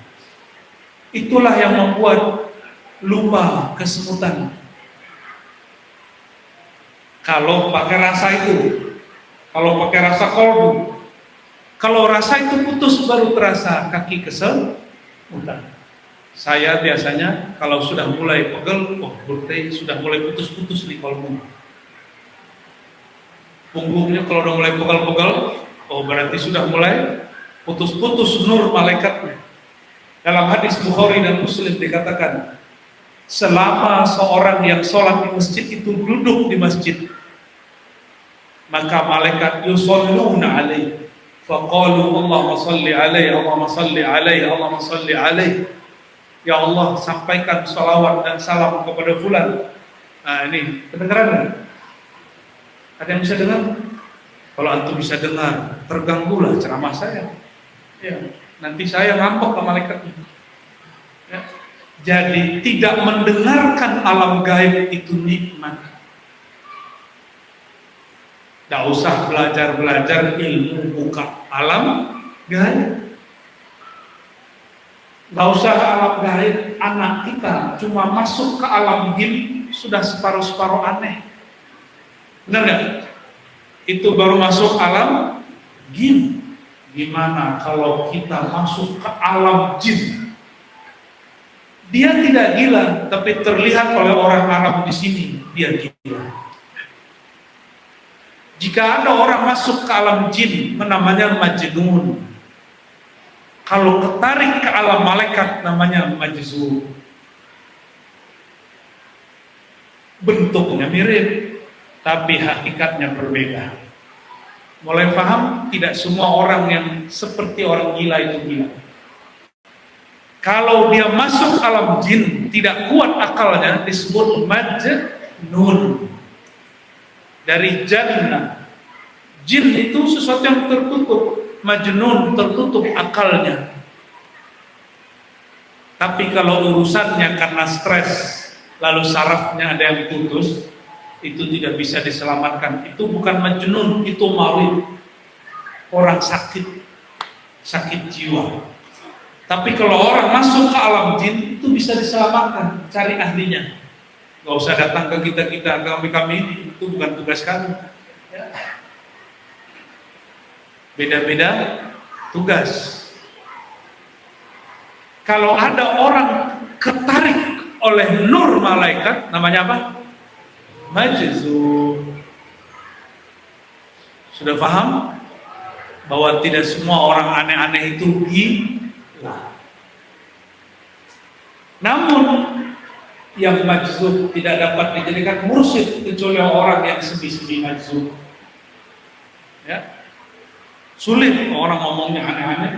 Itulah yang membuat lupa kesemutan. Kalau pakai rasa itu, kalau pakai rasa kolbu, kalau rasa itu putus baru terasa kaki kesel, mudah. Saya biasanya kalau sudah mulai pegel, berarti sudah mulai putus-putus nih kolbu. Punggungnya kalau udah mulai pegel-pegel, berarti sudah mulai putus-putus nur malaikatnya. Dalam hadis Bukhari dan Muslim dikatakan, selama seorang yang sholat di masjid itu duduk di masjid, maka malaikat yusalluna alaihi, faqalu Allahumma salli alaihi, Allahumma salli alaihi, Allahumma salli alaihi. Ya Allah, sampaikan salawat dan salam kepada fulan. Nah ini, kedengaran kan? Ada yang bisa dengar? Kalau antum bisa dengar, terganggulah ceramah saya. Ya, nanti saya ngambek ke malaikatnya. Ya. Jadi tidak mendengarkan alam gaib itu nikmat. Tidak usah belajar ilmu buka alam gaib. Tidak usah alam gaib. Anak kita cuma masuk ke alam jin sudah separuh-separuh aneh. Benar nggak? Itu baru masuk alam jin. Gimana kalau kita masuk ke alam jin? Dia tidak gila, tapi terlihat oleh orang Arab di sini dia gila. Jika ada orang masuk ke alam jin, namanya majnun. Kalau ketarik ke alam malaikat, namanya majzum. Bentuknya mirip, tapi hakikatnya berbeda. Mulai paham? Tidak semua orang yang seperti orang gila itu gila. Kalau dia masuk alam jin, tidak kuat akalnya, disebut majnun. Dari jannah. Jin itu sesuatu yang tertutup. Majnun tertutup akalnya. Tapi kalau urusannya karena stres, lalu sarafnya ada yang putus, itu tidak bisa diselamatkan. Itu bukan majnun, itu marid. Orang sakit. sakit jiwa. Tapi kalau orang masuk ke alam jin itu bisa diselamatkan, cari ahlinya. Gak usah datang ke kita kami ini, itu bukan tugas kami. Ya. Beda-beda tugas. Kalau ada orang ketarik oleh nur malaikat, namanya apa? Majzub. Sudah paham bahwa tidak semua orang aneh-aneh itu gila. Namun yang majzub tidak dapat dijadikan mursyid kecuali orang yang semi-semi majzub. Ya. Sulit orang ngomongnya aneh-aneh.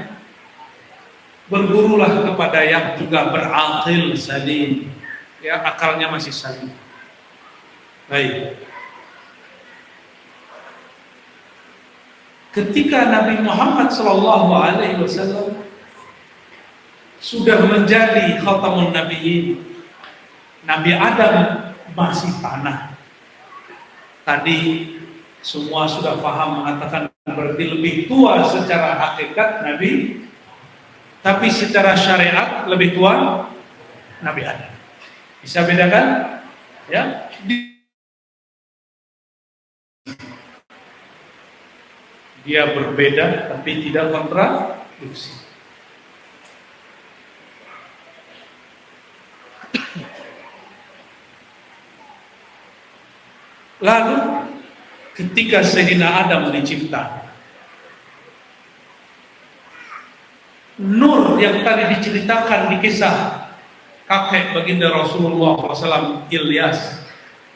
Bergurulah kepada yang juga berakil salim, ya, akalnya masih salim. Baik. Ketika Nabi Muhammad SAW sudah menjadi khatamun nabiyyin, Nabi Adam masih tanah. Tadi semua sudah paham mengatakan berarti lebih tua secara hakikat Nabi, tapi secara syariat lebih tua Nabi Adam. Bisa bedakan? Ya. Dia berbeda tapi tidak kontradiksi. Lalu ketika Sayyidina Adam dicipta, nur yang tadi diceritakan di kisah kakek baginda Rasulullah SAW, Ilyas,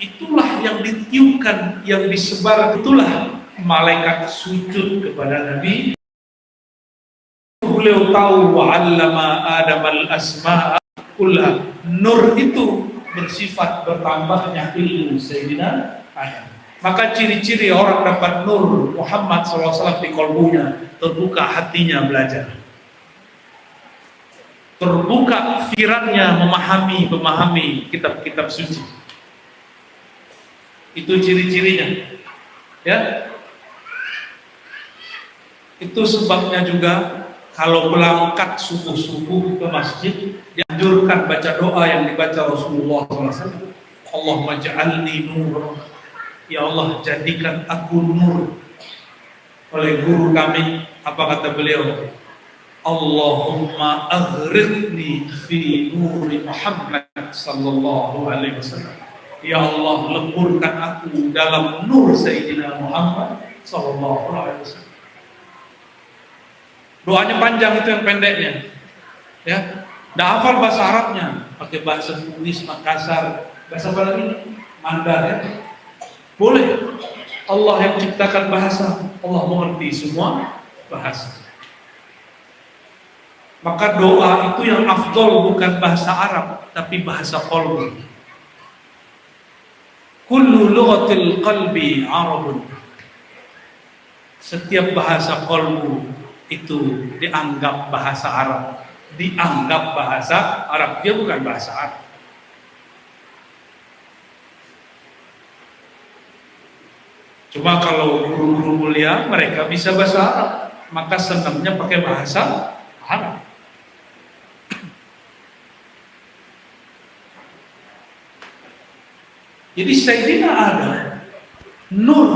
itulah yang ditiupkan, yang disebar, itulah malaikat sujud kepada Nabi. Beliau tahu wa'allama Adam al-asma'a kullaha. Nur itu bersifat bertambahnya ilmu Sayyidina Adam. Maka ciri-ciri orang dapat nur Muhammad SAW di kolbunya, terbuka hatinya belajar, terbuka pikirannya memahami kitab-kitab suci. Itu ciri-cirinya. Ya. Itu sebabnya juga kalau berangkat subuh-subuh ke masjid dianjurkan baca doa yang dibaca Rasulullah SAW. Allahumma ja'alni nur. Ya Allah, jadikan aku nur. Oleh guru kami, apa kata beliau? Allahumma aghriqni fi nuri Muhammad sallallahu alaihi wasallam. Ya Allah, lemburkan aku dalam nur Sayyidina Muhammad sallallahu alaihi wasallam. Doanya panjang, itu yang pendeknya. Ya, nggak hafal bahasa Arabnya, pakai bahasa Bugis, Makassar, bahasa apa lagi? Mandar, ya. Boleh. Allah yang ciptakan bahasa, Allah mengerti semua bahasa. Maka doa itu yang afdol bukan bahasa Arab, tapi bahasa qalbi. Kullu lughatil qalbi Arabun. Setiap bahasa qalbu itu dianggap bahasa Arab, dianggap bahasa Arab, dia bukan bahasa Arab. Cuma kalau guru-guru mulia mereka bisa bahasa Arab, maka senangnya pakai bahasa Arab. Jadi Sayyidina Adam, nur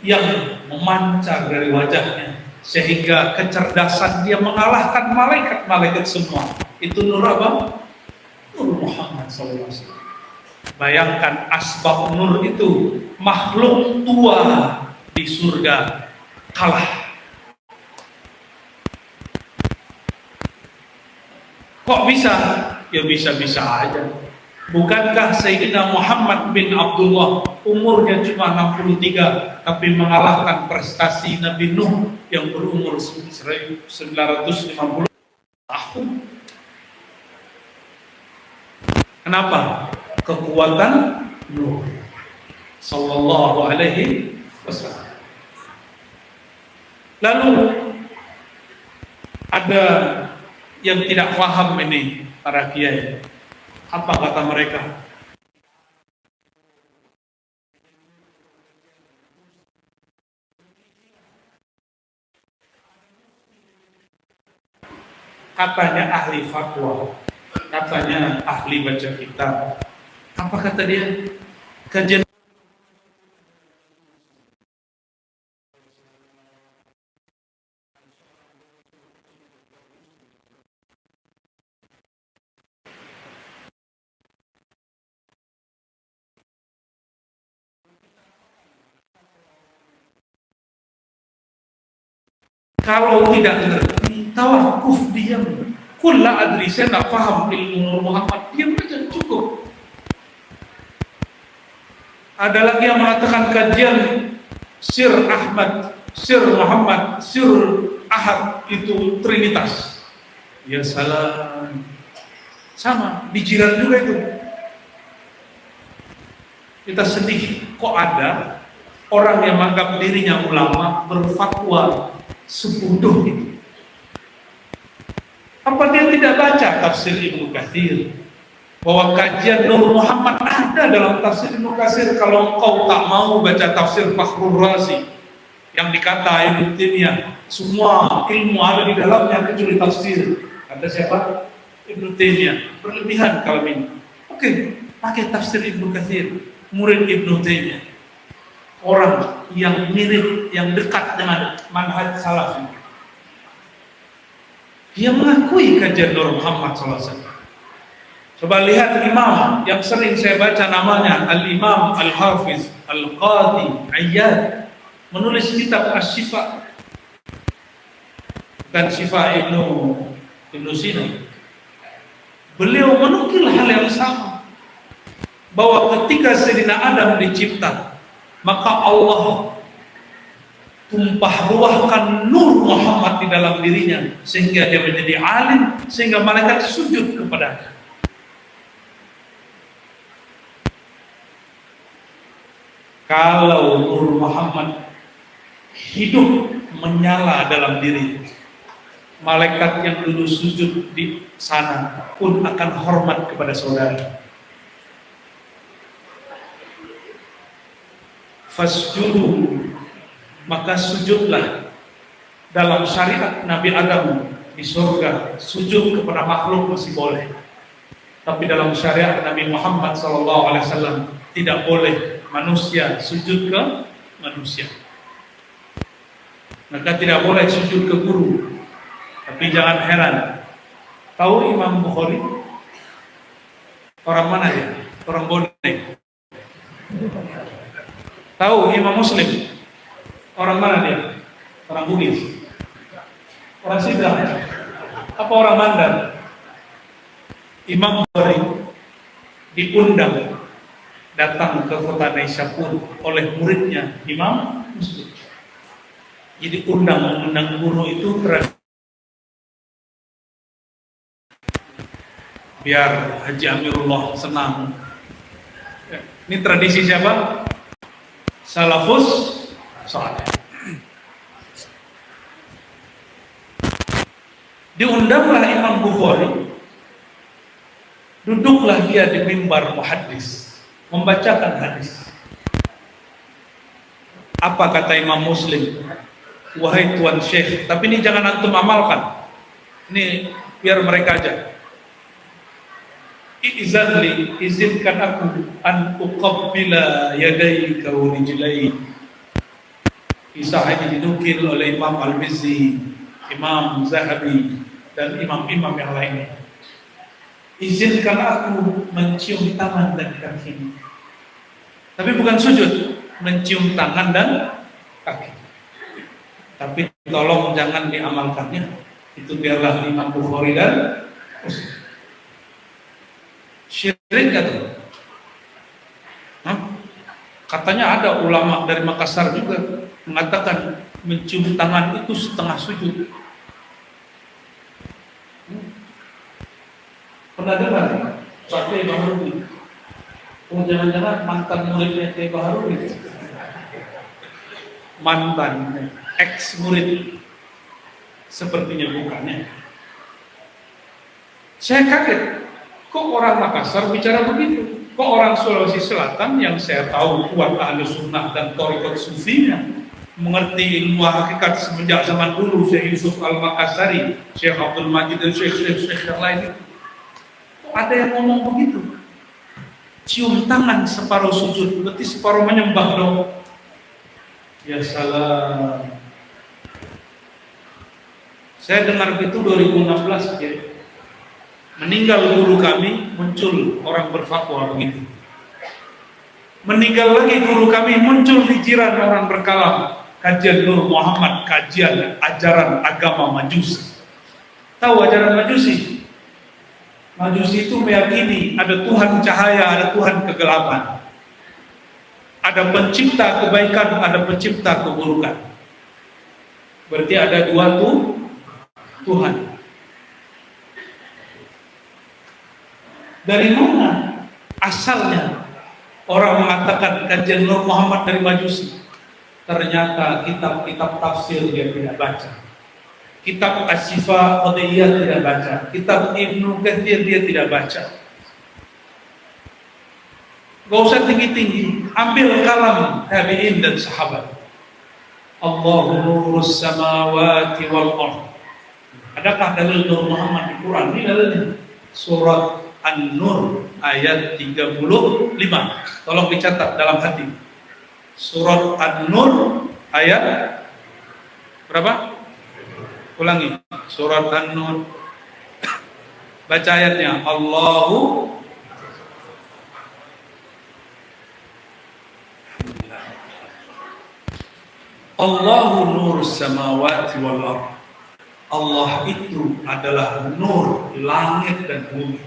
yang memancar dari wajahnya, sehingga kecerdasan dia mengalahkan malaikat-malaikat semua. Itu nur apa? Nur Muhammad SAW. Bayangkan asbab nur itu, makhluk tua di surga kalah. Kok bisa? Ya bisa-bisa aja. Bukankah Sayyidina Muhammad bin Abdullah umurnya cuma 63, tapi mengalahkan prestasi Nabi Nuh yang berumur 950 tahun? Kenapa? Kekuatan Nuh sallallahu alaihi wasallam. Lalu ada yang tidak paham ini, para kiai. Apa kata mereka? katanya ahli fatwa, katanya ahli baca kitab. Apa kata dia? Kajian kalau tidak ngerti, tawakuf, diam. Kulla adri, saya nggak paham ilmu Nur Muhammad, diam aja, cukup. Ada lagi yang mengatakan kajian Sir Ahmad, Sir Muhammad, Sir Ahad itu Trinitas. Ya salam, sama, bijiran juga itu. Kita sedih, kok ada orang yang menganggap dirinya ulama berfatwa sebodoh itu. Apa dia tidak baca tafsir Ibnu Katsir? Bahwa kajian Nur Muhammad ada dalam tafsir Ibnu Katsir. Kalau engkau tak mau baca tafsir Fakhrul Razi yang dikata Ibnu Taimiyah, semua ilmu ada di dalamnya kecuali tafsir. Kata siapa? Ibnu Taimiyah. Berlebihan kalau ini. Oke, pakai tafsir Ibnu Katsir, murid Ibnu Taimiyah. Orang yang mirip, yang dekat dengan manhaj salaf. Dia mengakui kajian Nur Muhammad SAW. Coba lihat imam yang sering saya baca namanya, Al-Imam Al-Hafiz Al-Qadhi Ayyad, menulis kitab Asy-Syifa. Bukan Syifa Ibnu Sina. Beliau menukil hal yang sama, bahwa ketika Sayyidina Adam dicipta, maka Allah tumpah ruahkan Nur Muhammad di dalam dirinya sehingga dia menjadi alim, sehingga malaikat sujud kepadanya. Kalau Nur Muhammad hidup menyala dalam diri, malaikat yang dulu sujud di sana pun akan hormat kepada saudara. Fasjudu, maka sujudlah. Dalam syariat Nabi Adam di surga, sujud kepada makhluk masih boleh. Tapi dalam syariat Nabi Muhammad SAW tidak boleh manusia sujud ke manusia. Maka tidak boleh sujud ke guru. Tapi jangan heran, tahu Imam Bukhari? Orang mana dia? Orang Boneh. Tahu Imam Muslim? Orang mana dia? Orang Bugis. Orang Sidang. Apa orang Mandar? Imam Bukhari diundang datang ke kota Naisapur oleh muridnya Imam Muslim. Jadi undang guru itu biar Haji Amirullah senang. Ini tradisi siapa? Salafus Saleh. Diundanglah Imam Bukhari, duduklah dia di mimbar muhaddis, membacakan hadis. Apa kata Imam Muslim? Wahai Tuan Syekh, tapi ini jangan antum amalkan, ini biar mereka aja. Izanli, izinkan aku an uqabbila yadayka wa rijlayka. Kisah ini dinukil oleh Imam Al-Mizzi, Imam Zahabi, dan imam-imam yang lainnya. Izinkan aku mencium tangan dan kaki. Tapi bukan sujud, mencium tangan dan kaki. Tapi tolong jangan diamalkannya. Itu biarlah Imam Bukhari dan Muslim. Syirik gak tuh? Katanya ada ulama dari Makassar juga mengatakan mencium tangan itu setengah sujud. Pernah dengar? Kiai Baharudin. Oh, jangan-jangan mantan muridnya Kiai Baharudin. Mantan, ex murid. Sepertinya bukannya. Saya kaget. Kok orang Makassar bicara begitu? Kok orang Sulawesi Selatan yang saya tahu kuat ahli sunnah dan thariqat sufinya mengerti ilmu hakikat semenjak zaman dulu, Syekh Yusuf Al-Makassari, Syekh Abdul Majid dan Syekh yang lain. Ada yang ngomong begitu. Cium tangan separuh sujud, berarti separuh menyembah dong. Ya salam. Saya dengar itu 2016 ya. Meninggal guru kami, muncul orang berfatwa begitu. Meninggal lagi guru kami, muncul di jiran orang berkalam. Kajian Nur Muhammad, kajian ajaran agama Majusi. Tahu ajaran Majusi? Majusi itu meyakini ada Tuhan cahaya, ada Tuhan kegelapan. Ada pencipta kebaikan, ada pencipta keburukan. Berarti ada dua Tuhan. Dari mana asalnya orang mengatakan kajian Nur Muhammad dari Majusi? Ternyata kitab-kitab tafsir dia tidak baca, kitab Asy-Syifa Qadiyah tidak baca, kitab Ibnu Katsir dia tidak baca. Gak usah tinggi-tinggi, ambil kalam tabi'in dan sahabat. Allahu nurus samawati wal ardh. Adakah dalil Nur Muhammad di Quran? Ini dalilnya. Surat An-Nur ayat 35. Tolong dicatat dalam hati. Surat An-Nur ayat berapa? Ulangi. Surat An-Nur. Baca ayatnya. Allahu nurus samawati wal ardh. Allah itu adalah nur langit dan bumi.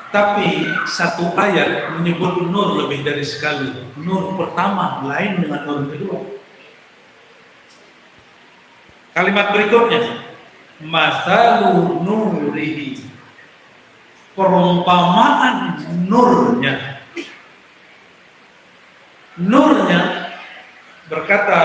Tapi satu ayat menyebut nur lebih dari sekali. Nur pertama lain dengan nur kedua. Kalimat berikutnya, mathalu nurihi, perumpamaan nurnya. Nurnya, berkata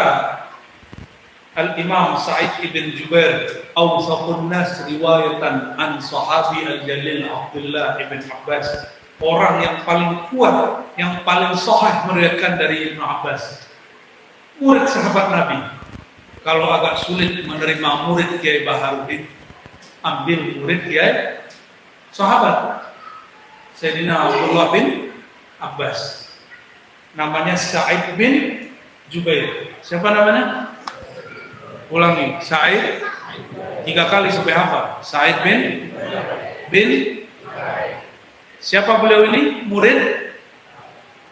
Al-Imam Sa'id ibn Jubair, awsaqun nas riwayatan an sahabi al-jalil Abdullah ibn Abbas, orang yang paling kuat, yang paling sahih meriwayatkan dari Ibnu Abbas, murid sahabat Nabi. Kalau agak sulit menerima murid Kiai Baharuddin, ambil murid Kiai sahabat Sayyidina Abdullah bin Abbas, namanya Sa'id bin Jubair. Siapa namanya? Ulangi, Sa'id 3 kali sampai hafal. Sa'id bin siapa beliau ini? Murid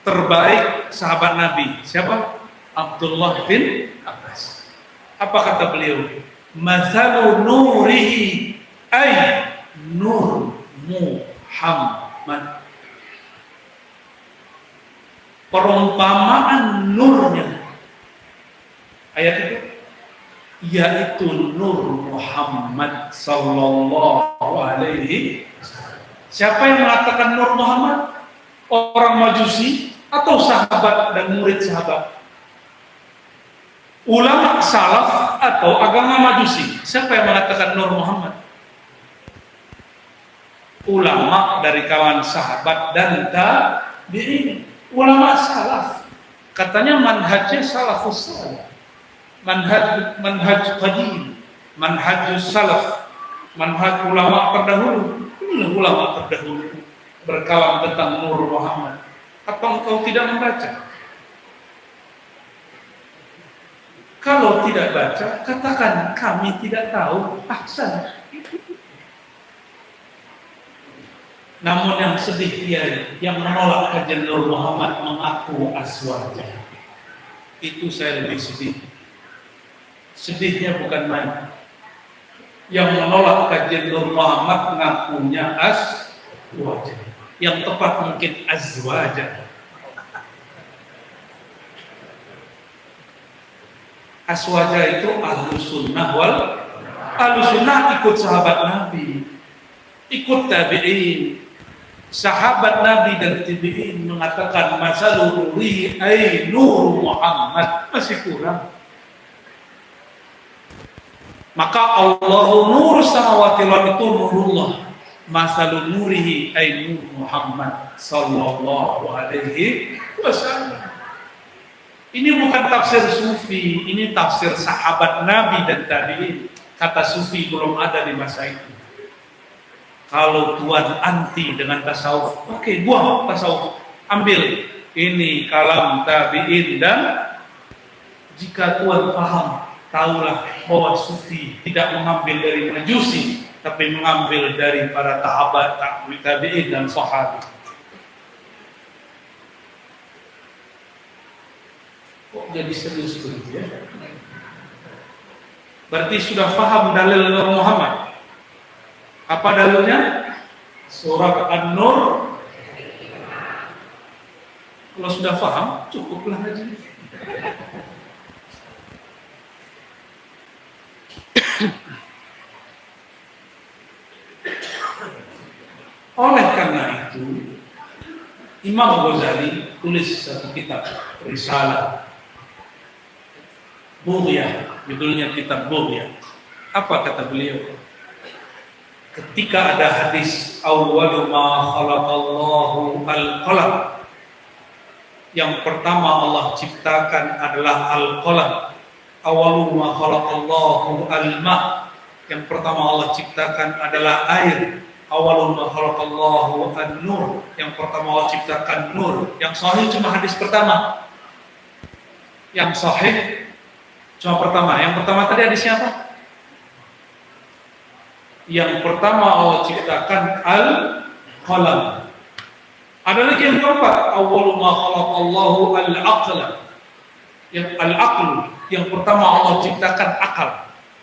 terbaik sahabat Nabi. Siapa? Abdullah bin Abbas. Apa kata beliau? Mathalu nurihi ay nur Muhammad. Perumpamaan nurnya. Ayat itu yaitu Nur Muhammad sallallahu alaihi wasallam. Siapa yang mengatakan Nur Muhammad? Orang Majusi atau sahabat dan murid sahabat? Ulama salaf atau agama Majusi? Siapa yang mengatakan Nur Muhammad? Ulama dari kalangan sahabat dan tabi'in. Ulama salaf. Katanya manhajnya salafus salaf. Manhaj qadim, manhaj salaf, manhaj ulama terdahulu. Inilah ulama terdahulu berkalam tentang Nur Muhammad. Apa engkau tidak membaca? Kalau tidak baca, katakan kami tidak tahu. Ahsan. Namun yang sedih dia yang menolak kajian Nur Muhammad mengaku aswaja. Itu saya lebih sedih. Sedihnya bukan main. Yang menolak kajian Nur Muhammad mengakunya aswaja. Yang tepat mungkin azwaja. Aswaja itu ahlus sunnah ahlus sunnah ikut sahabat Nabi, ikut tabi'in. Sahabat Nabi dan tabi'in mengatakan masalul nurihi ay nur Muhammad, masih kurang. Maka Allahu nur samawati wal itu nurullah, masalul nurihi ay nur Muhammad sallallahu alaihi wasallam. Ini bukan tafsir sufi, ini tafsir sahabat Nabi dan tabi'in. Kata sufi belum ada di masa itu. Kalau Tuhan anti dengan tasawuf, oke, buang tasawuf, ambil ini kalam tabi'in. Dan jika Tuhan paham, tahulah bahwa sufi tidak mengambil dari majusi, tapi mengambil dari para sahabat tabi'in dan sahabat. Kok jadi serius begitu ya? Berarti sudah paham dalil Nur Muhammad. Apa dalilnya? Surat An-Nur. Kalau sudah paham, cukuplah aja. Oleh karena itu, Imam Ghazali tulis satu kitab, Risalah Bughyah, judulnya kitab Bughyah. Apa kata beliau? Ketika ada hadis awwalu ma khalaqallahu al-qalam, yang pertama Allah ciptakan adalah al-qalam. Awwalu ma khalaqallahu al-ma, yang pertama Allah ciptakan adalah air. Awwalu ma khalaqallahu an-nur, yang pertama Allah ciptakan nur. Yang sahih cuma hadis pertama. Yang sahih cuma pertama. Yang pertama tadi hadisnya apa? Yang pertama Allah ciptakan al-qalam. Ada lagi yang keempat, awwalu ma khalaqallahu al-aqla. Yang al-aqlu, yang pertama Allah ciptakan akal.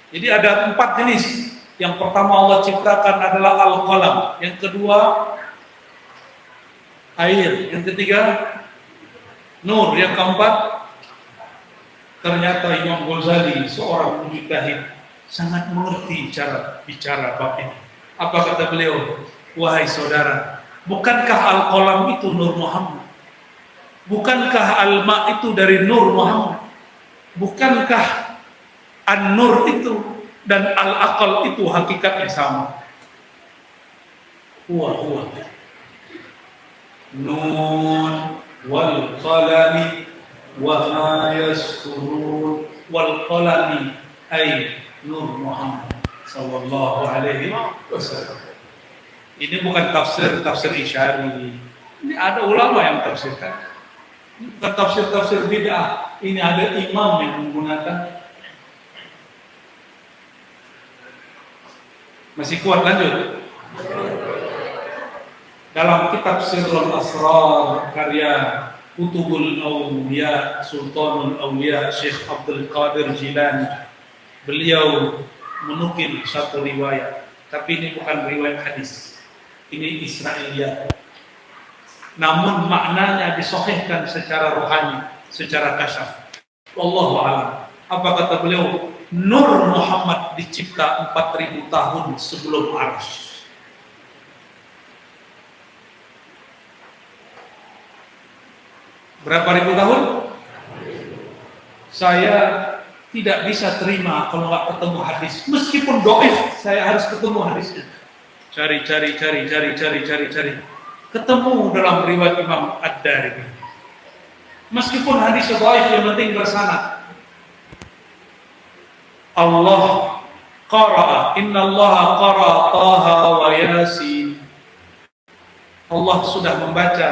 Jadi ada 4 jenis. Yang pertama Allah ciptakan adalah al-qalam. Yang kedua air. Yang ketiga nur. Yang keempat, ternyata Imam Ghazali seorang mujtahid sangat mengerti cara bicara bab ini. Apa kata beliau? Wahai saudara, bukankah al-qalam itu Nur Muhammad? Bukankah al-ma itu dari Nur Muhammad? Bukankah an-nur itu dan al-aqal itu hakikatnya sama? Huwa nun wal qalami wa ma yaskurun. Wal qalami ay Nur Muhammad sallallahu alaihi wasallam. Ini bukan tafsir Isyari. Ini ada ulama yang tafsirkan. Bukan tafsir bid'ah. Ini ada imam yang menggunakan. Masih kuat, lanjut. Dalam kitab Sirrul Asrar karya Kutubul Awliya Sultanul Awliya Syekh Abdul Qadir Jilani, beliau menukil satu riwayat, tapi ini bukan riwayat hadis, ini Israiliyat. Namun maknanya disahihkan secara rohani, secara kasyaf. Wallahu a'lam. Apa kata beliau? Nur Muhammad dicipta 4000 tahun sebelum Arsy. Berapa ribu tahun? Saya tidak bisa terima kalau nggak ketemu hadis. Meskipun dhaif, saya harus ketemu hadisnya. Cari. Ketemu dalam riwayat Imam Ad-Darimi. Meskipun hadis dhaif, yang penting bersanad. Allah qara'a, innallaha qara'a Taha wa Yasin. Allah sudah membaca.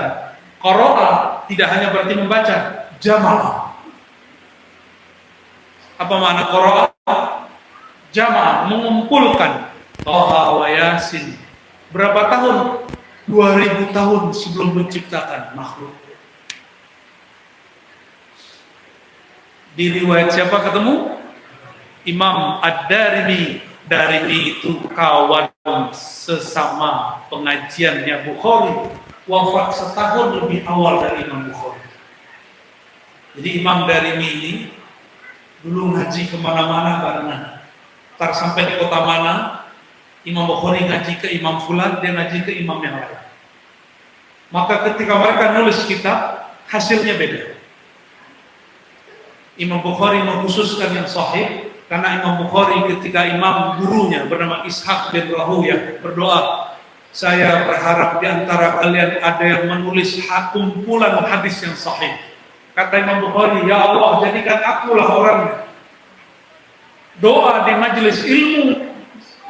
Qara'a tidak hanya berarti membaca, jamaah. Apa makna qara'a? Jamaah, mengumpulkan. Taha wa Yasin. Berapa tahun? 2000 tahun sebelum menciptakan makhluk. Di riwayat siapa ketemu? Imam Ad-Darimi. Darimi itu kawan sesama pengajiannya Bukhari, wafat setahun lebih awal dari Imam Bukhari. Jadi Imam Darimi ini dulu ngaji kemana-mana barengan. Ntar sampai di kota mana, Imam Bukhari ngaji ke Imam Fulan, dia ngaji ke imam yang lain. Maka ketika mereka nulis kitab, hasilnya beda. Imam Bukhari mengkhususkan yang sahih, karena Imam Bukhari ketika imam gurunya bernama Ishaq bin Rahuyah berdoa, saya berharap di antara kalian ada yang menulis kumpulan hadis yang sahih. Kata Imam Bukhari, ya Allah jadikan akulah orangnya. Doa di majelis ilmu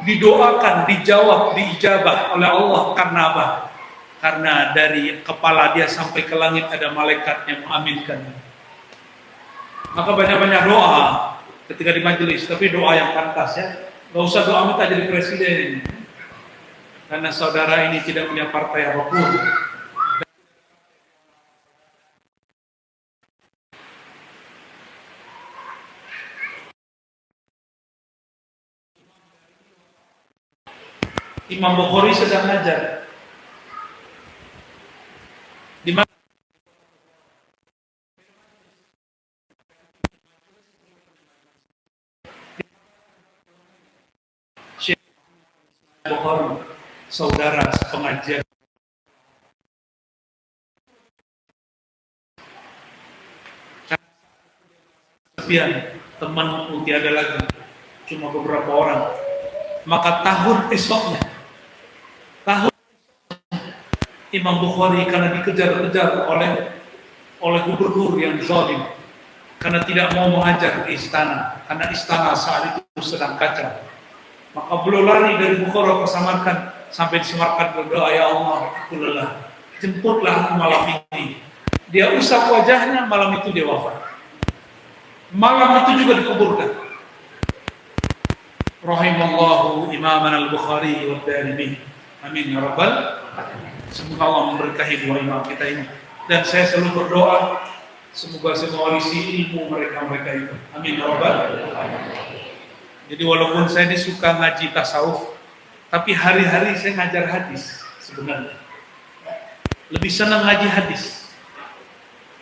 didoakan, dijawab, diijabah oleh Allah karena apa? Karena dari kepala dia sampai ke langit ada malaikat yang mengaminkan. Maka banyak-banyak doa ketika di majelis, tapi doa yang pantas ya. Gak usah doa minta jadi presiden, karena saudara ini tidak punya partai apapun. Imam Bukhari sedang ngajar. Di mana? Syekh Bukhari, saudara pengajian. Teman tiada lagi, cuma beberapa orang. Maka tahun esoknya, Imam Bukhari karena dikejar-kejar oleh gubernur yang zalim, karena tidak mau mengajar di istana, karena istana saat itu sedang kacau. Maka beliau lari dari Bukhara ke Samarkand, sampai di Samarkand berdoa, ya Allah, aku lelah, jemputlah aku malam ini. Dia usap wajahnya, malam itu dia wafat. Malam itu juga dikuburkan. Rahimallahu imaman al-Bukhari wa Darimi. Amin ya rabbal alamin. Semoga Allah memberkahi dua imam kita ini. Dan saya selalu berdoa, semoga saya mewarisi ilmu mereka itu. Amin ya rabbal alamin. Jadi walaupun saya ini suka ngaji tasawuf, tapi hari-hari saya ngajar hadis sebenarnya. Lebih senang ngaji hadis.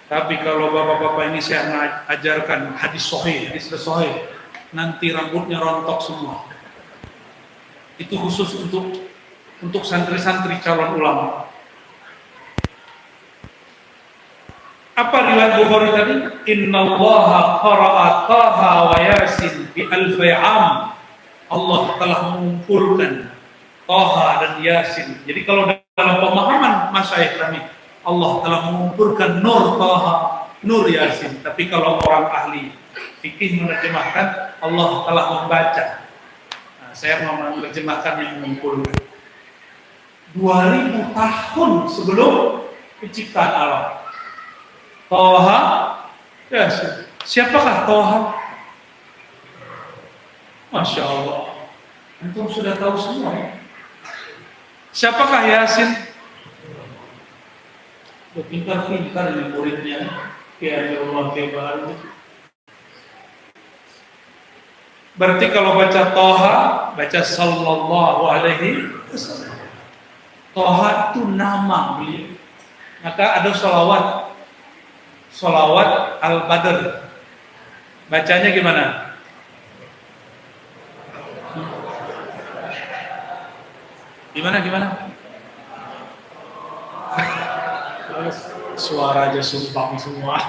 Tapi kalau bapak-bapak ini saya ajarkan hadis sahih, nanti rambutnya rontok semua. Itu khusus untuk santri-santri calon ulama. Apa riwayat Bukhari tadi? Innallaha qara'a Taha wa Yasin bi alfi am. Allah telah mengumpulkan Taha dan Yasin. Jadi kalau dalam pemahaman masyayikh kami, Allah telah mengumpulkan Nur Taha, Nur Yasin. Tapi kalau orang ahli fikih menerjemahkan, Allah telah membaca. Nah, saya mau menerjemahkan yang mengumpulkan. 2000 tahun sebelum penciptaan alam. Toha, Yasin. Siapakah Toha? Masya Allah, antum sudah tahu semua ya. Siapakah Yasin? Pintar-pintar ini muridnya, kayak Allah kebaru. Berarti kalau baca Toha, baca Sallallahu Alaihi Wasallam. Toha itu nama beliau. Maka ada Sholawat Al-Badr. Bacanya gimana? Gimana? Suara aja sumpah semua.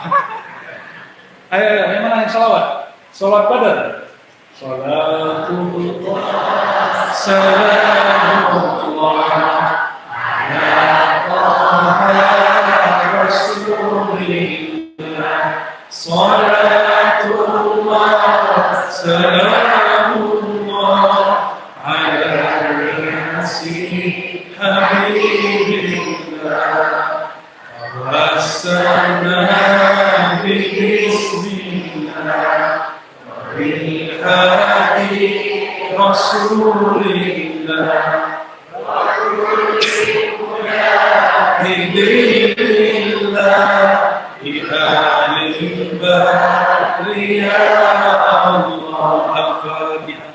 Ayo, gimana yang sholawat? Sholawat Badr. Salatullah, salamullah, ala Rasulillah. Salatullah, salamullah, ala Yasin Habibillah. Wassalna bismillah bil hadi Rasulillah. Alhamdulillah bihalil bahri ya Allah. Al-Fatihah.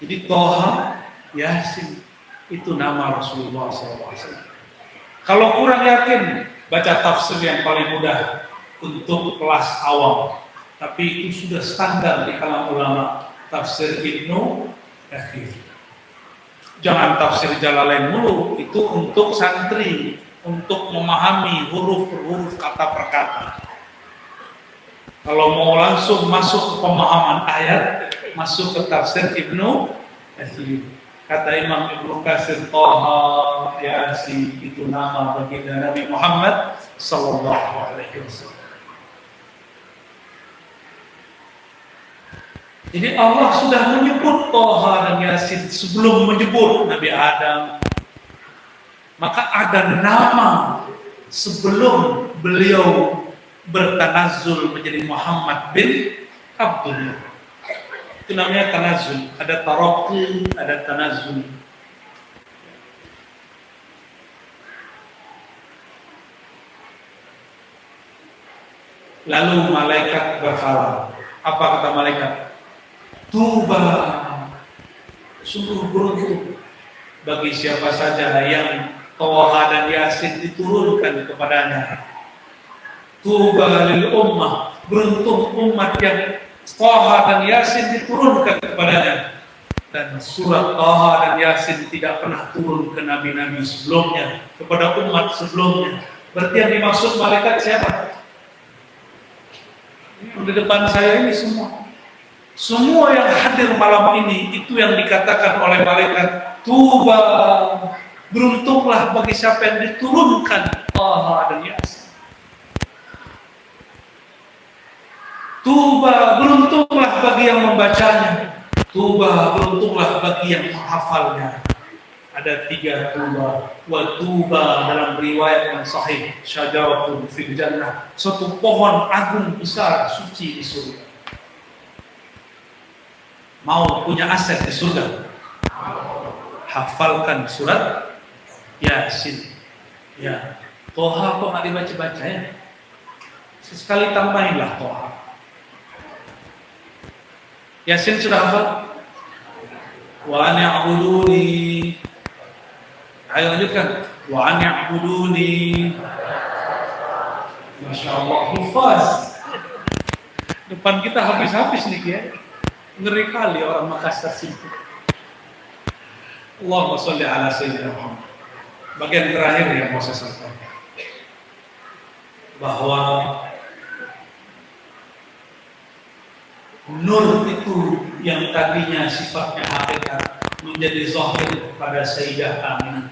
Jadi Toha, Yasin itu nama Rasulullah SAW. Kalau kurang yakin, baca tafsir yang paling mudah untuk kelas awam. Tapi itu sudah standar di kalangan ulama, tafsir Ibnu Katsir. Jangan tafsir Jalalain mulu, itu untuk santri, untuk memahami huruf per huruf, kata per kata. Kalau mau langsung masuk ke pemahaman ayat, masuk ke tafsir Ibnu Katsir. Kata Imam Ibnu Katsir, Thaha Yasin itu nama baginda Nabi Muhammad sallallahu alaihi wasallam. Jadi Allah sudah menyebut Thaha dan Yasin sebelum menyebut Nabi Adam. Maka ada nama sebelum beliau bertanazzul menjadi Muhammad bin Abdullah. Itu namanya tanazzul. Ada taraqi, ada tanazzul. Lalu malaikat berkata, apa kata malaikat? Tuba, sungguh beruntung bagi siapa saja yang Thaha dan Yasin diturunkan kepadanya. Tuba lil ummah, beruntung umat yang Thaha dan Yasin diturunkan kepadanya. Dan surat Thaha dan Yasin tidak pernah turun ke nabi-nabi sebelumnya, kepada umat sebelumnya. Berarti yang dimaksud malaikat siapa? Di depan saya ini semua yang hadir malam ini, itu yang dikatakan oleh malaikat. Tuba, beruntunglah bagi siapa yang diturunkan Thaha dan Yasin. Tuba, beruntunglah bagi yang membacanya. Tuba, beruntunglah bagi yang menghafalnya. Ada 3 tuba. Wa tuba dalam riwayat yang sahih, syajaratun fil jannah, suatu pohon agung besar suci di surga. Mau punya aset di surga? Hafalkan surat Yasin. Ya, Thaha kok nggak dibaca-baca ya? Sekali tambahinlah Thaha. Yasin sudah hafal? Wa an ya'buduni. Ayo lanjutkan. Wa an ya'buduni. Masya Allah, hafaz. Depan kita habis-habis nih ya. Ngeri kali orang Makassar sini. Allahumma sholli ala sayyidina Muhammad. Bagian terakhir yang mau saya sampaikan, bahwa nur itu yang tadinya sifatnya hakikat menjadi zahir pada Sayyidah Aminah,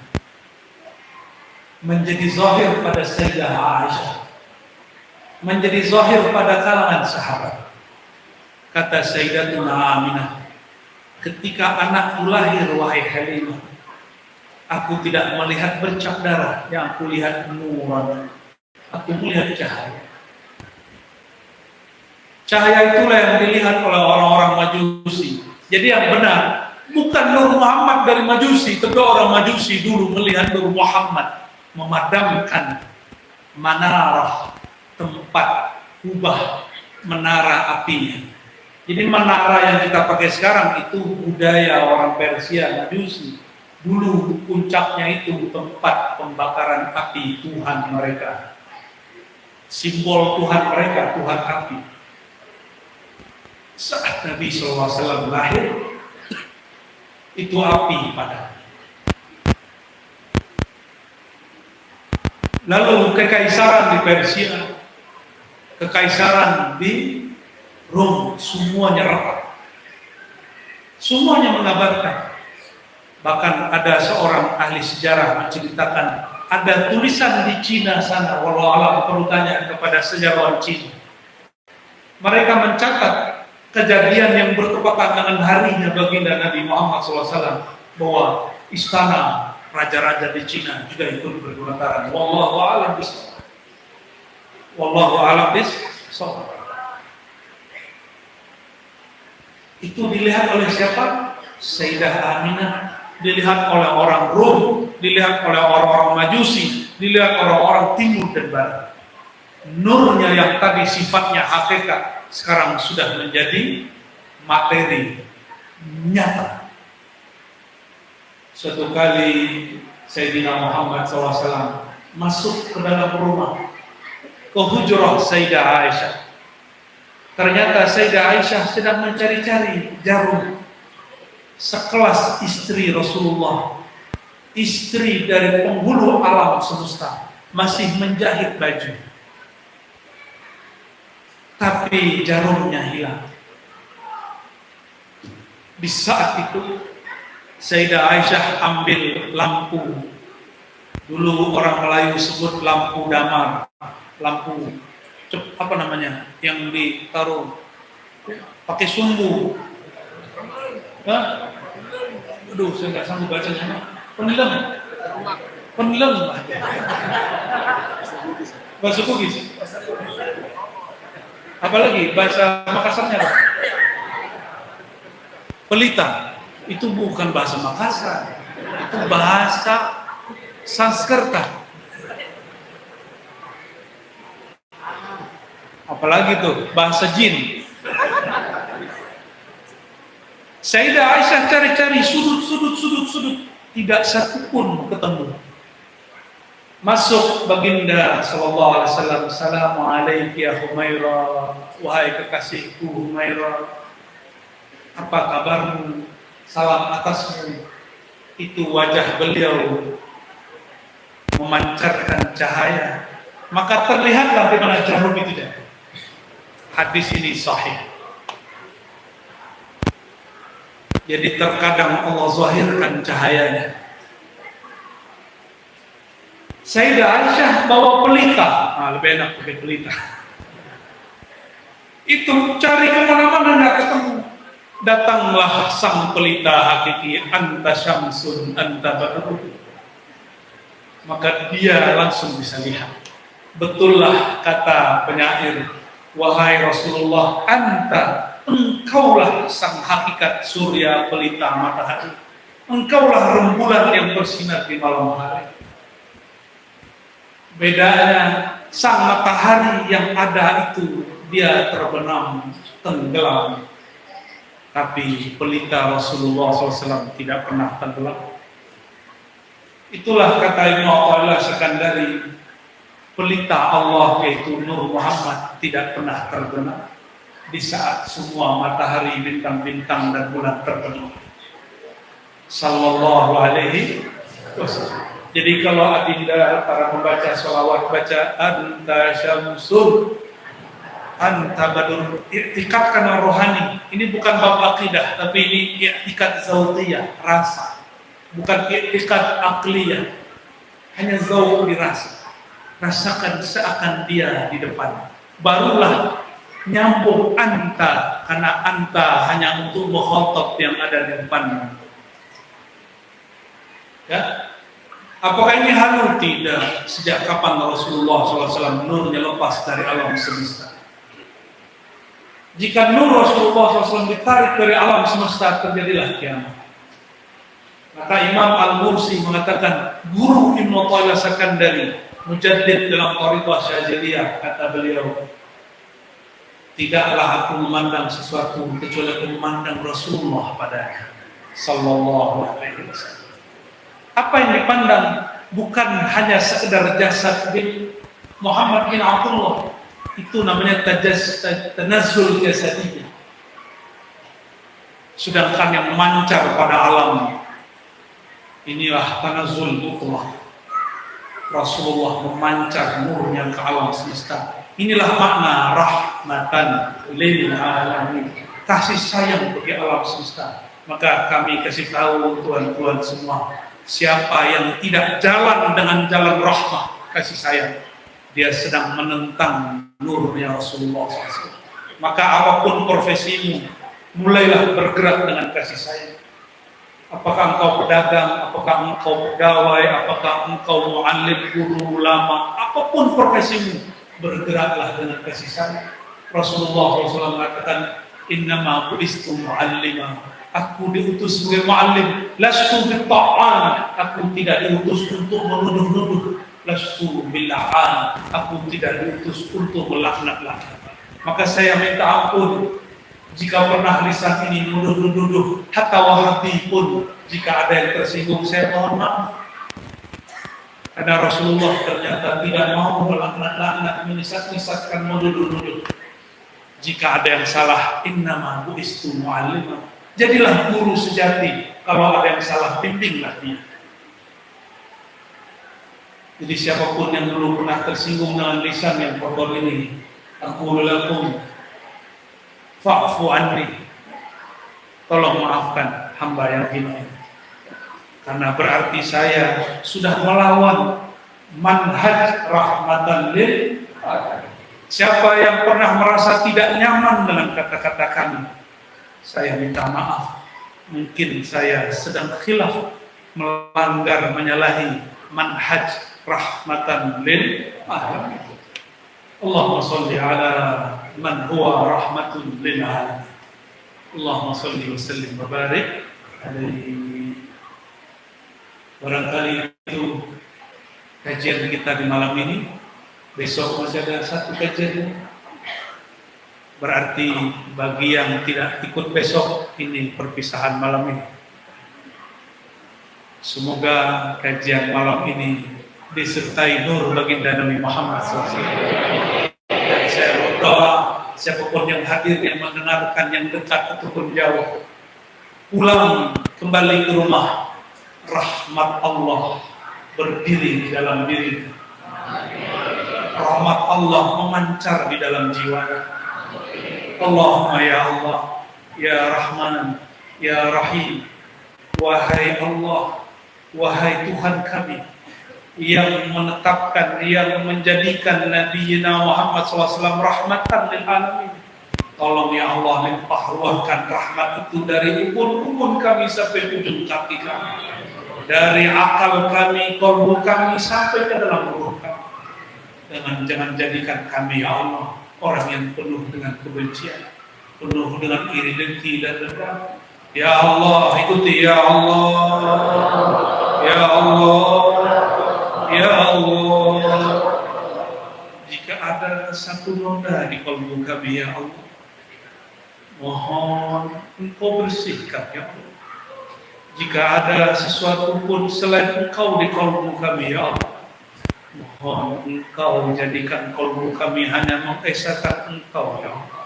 menjadi zahir pada Sayyidah Aisyah, menjadi zahir pada kalangan sahabat. Kata Sayyidatuna Aminah, ketika anakku lahir wahai Halimah, aku tidak melihat bercak darah, yang aku lihat nuran, aku melihat cahaya. Cahaya itulah yang dilihat oleh orang-orang Majusi. Jadi yang benar bukan Nur Muhammad dari Majusi, tapi orang Majusi dulu melihat Nur Muhammad memadamkan manarah, tempat kubah menara apinya. Jadi menara yang kita pakai sekarang itu budaya orang Persia, Majusi. Dulu puncaknya itu tempat pembakaran api Tuhan mereka. Simbol Tuhan mereka, Tuhan api. Saat Nabi SAW lahir, itu api padam. Lalu kekaisaran di Persia, kekaisaran di Rom, semuanya retak. Semuanya mengabarkan. Bahkan ada seorang ahli sejarah menceritakan, ada tulisan di Cina sana, wallahu a'lam, perlu tanya kepada sejarawan Cina. Mereka mencatat kejadian yang bertepatan dengan harinya baginda Nabi Muhammad SAW, bahwa istana raja-raja di Cina juga ikut bergemetaran. Wallahu a'lam bishawab. Wallahu a'lam bishawab. Itu dilihat oleh siapa? Sayyidah Aminah. Dilihat oleh orang Rom, dilihat oleh orang-orang Majusi, dilihat oleh orang Timur dan Barat. Nurnya yang tadi sifatnya hakikat, sekarang sudah menjadi materi nyata. Suatu kali Sayyidina Muhammad SAW masuk ke dalam rumah, ke hujrah Sayyidah Aisyah. Ternyata Sayyidah Aisyah sedang mencari-cari jarum. Sekelas istri Rasulullah, istri dari penghulu alam semesta, masih menjahit baju. Tapi jarumnya hilang. Di saat itu Sayyidah Aisyah ambil lampu. Dulu orang Melayu sebut lampu damar, lampu apa namanya, yang ditaruh pakai sumbu. Hah? Aduh, saya nggak sanggup bacanya. Penilem. Bahasa Bugis. Apalagi bahasa Makassarnya. Pelita. Itu bukan bahasa Makassar. Itu bahasa Sanskerta. Apalagi tuh bahasa jin. Sayyidah Aisyah cari-cari sudut, tidak satu pun ketemu. Masuk baginda sallallahu alaihi wasallam, "Assalamualaikum ya Humairah, wahai kekasihku Humairah. Apa kabarmu? Salam atasmu." Itu wajah beliau memancarkan cahaya, maka terlihatlah di mana jarum itu dia. Hadis ini sahih. Jadi terkadang Allah zahirkan cahayanya. Sayyidah Aisyah bawa pelita, lebih enak pakai pelita. Itu cari kemana-mana nggak ketemu. Datanglah sang pelita hakiki, anta syamsun, anta badrun. Maka dia langsung bisa lihat. Betullah kata penyair, wahai Rasulullah, engkaulah sang hakikat surya pelita matahari. Engkaulah rembulan yang bersinar di malam hari. Bedanya sang matahari yang ada itu dia terbenam, tenggelam. Tapi pelita Rasulullah SAW tidak pernah tenggelam. Itulah kata Ibnu Athaillah Sekandari, pelita Allah yaitu Nur Muhammad tidak pernah terbenam di saat semua matahari, bintang-bintang dan bulan terbenam. Sallallahu alaihi wasallam. Jadi kalau adinda para membaca sholawat baca anta syamsun anta badrun, iktikadkan rohani. Ini bukan bab akidah, tapi ini iktikad zautiyah, rasa. Bukan iktikad akliyah. Hanya zauq dirasa. Rasakan seakan dia di depan. Barulah nyambung anta, karena anta hanya untuk mukhatab yang ada di depan. Ya? Apakah ini halu? Tidak. Sejak kapan Rasulullah SAW nurnya lepas dari alam semesta? Jika nur Rasulullah SAW ditarik dari alam semesta, terjadilah kiamat. Maka Imam Al-Mursi mengatakan, guru Ibnu Athaillah Sekandari, mujaddid dalam Thariqah Syadziliyah, kata beliau, tidaklah aku memandang sesuatu kecuali aku memandang Rasulullah padanya sallallahu alaihi wasallam. Apa yang dipandang bukan hanya sekedar jasad bin Muhammad bin Abdullah, itu namanya tanazzul jasadiyah. Sedangkan yang memancar pada alam, inilah tanazzul mutlaq. Rasulullah memancar nurnya ke alam semesta. Inilah makna rahmatan lil alamin, kasih sayang bagi alam semesta. Maka kami kasih tahu tuan-tuan semua, siapa yang tidak jalan dengan jalan rahmah, kasih sayang, dia sedang menentang nurnya Rasulullah SAW. Maka apapun profesimu, mulailah bergerak dengan kasih sayang. Apakah engkau pedagang, apakah engkau pegawai, apakah engkau mu'allim, guru, ulama, apapun profesimu, bergeraklah dengan kasih sayang. Rasulullah SAW mengatakan, innama bu'istu mu'allima, aku diutus sebagai mu'allim, lastu bitta'an, aku tidak diutus untuk menuduh-nuduh, lastu bil'an, aku tidak diutus untuk melaknat-laknat. Maka saya minta ampun jika pernah lisan ini nuduh-nuduh, hatta wahabi pun, jika ada yang tersinggung, saya mohon maaf. Karena Rasulullah ternyata tidak mau melaknat-laknat, menisat-nisatkan, menuduh-nuduh. Jika ada yang salah, innama bu'istu mu'allimah, jadilah guru sejati. Kalau ada yang salah, bimbinglah dia. Jadi siapapun yang dulu pernah tersinggung dengan lisan yang kotor ini, aku lakum fa'fu anni, tolong maafkan hamba yang ini. karena berarti saya sudah melawan manhaj rahmatan lil alamin. Siapa yang pernah merasa tidak nyaman dengan kata-kata kami, saya minta maaf. Mungkin saya sedang khilaf, melanggar, menyalahi manhaj rahmatan lil alamin. Allahumma sholli ala man huwa rahmatun lil alamin. Allahumma sholli wa sallim wa barik alaihi. Barangkali itu kajian kita di malam ini. Besok masih ada satu kajian. Berarti bagi yang tidak ikut besok, ini perpisahan malam ini. Semoga kajian malam ini disertai nur baginda Nabi Muhammad SAW. Dan saya berdoa siapapun yang hadir, yang mendengarkan, yang dekat ataupun jauh, pulang kembali ke rumah, rahmat Allah berdiri di dalam diri. Rahmat Allah memancar di dalam jiwa. Allahumma ya Allah, ya Rahman, ya Rahim. Wahai Allah, wahai Tuhan kami yang menetapkan, yang menjadikan Nabi Muhammad SAW rahmatan lil alamin. Tolong ya Allah limpah ruahkan rahmat itu dari ubun-ubun kami sampai ujung kaki kami, dari akal kami, kolbu kami sampai ke dalam ruh kami. Jangan jadikan kami ya Allah orang yang penuh dengan kebencian, penuh dengan iri dengki dan dendam. Ya Allah, ikuti ya Allah, ya Allah, ya Allah. Jika ada satu noda di kalbu kami ya Allah, mohon Engkau bersihkan ya Allah. Jika ada sesuatu pun selain Engkau di kalbu kami ya Allah, mohon Engkau jadikan kalbu kami hanya mengesahkan Engkau ya Allah.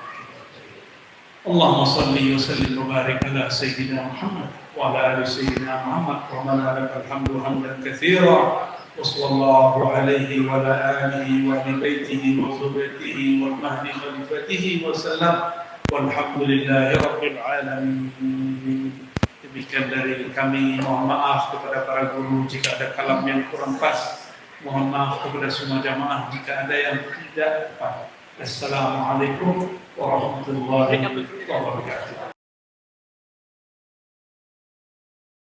Allahumma salli wa sallim wa barik ala Sayyidina Muhammad wa ala ali Sayyidina Muhammad wa man lakal hamdu hamdan katsira wa sallallahu alaihi wa ala alihi wa ali baitihi wa zurriyyatihi wa mahdi khalifatihi wa sallam walhamdulillahi rabbil alamin. Demikian dari kami, mohon maaf kepada para guru jika ada kalam yang kurang pas. Mohon maaf kepada semua jamaah jika ada yang tidak tepat. Assalamualaikum warahmatullahi wabarakatuh.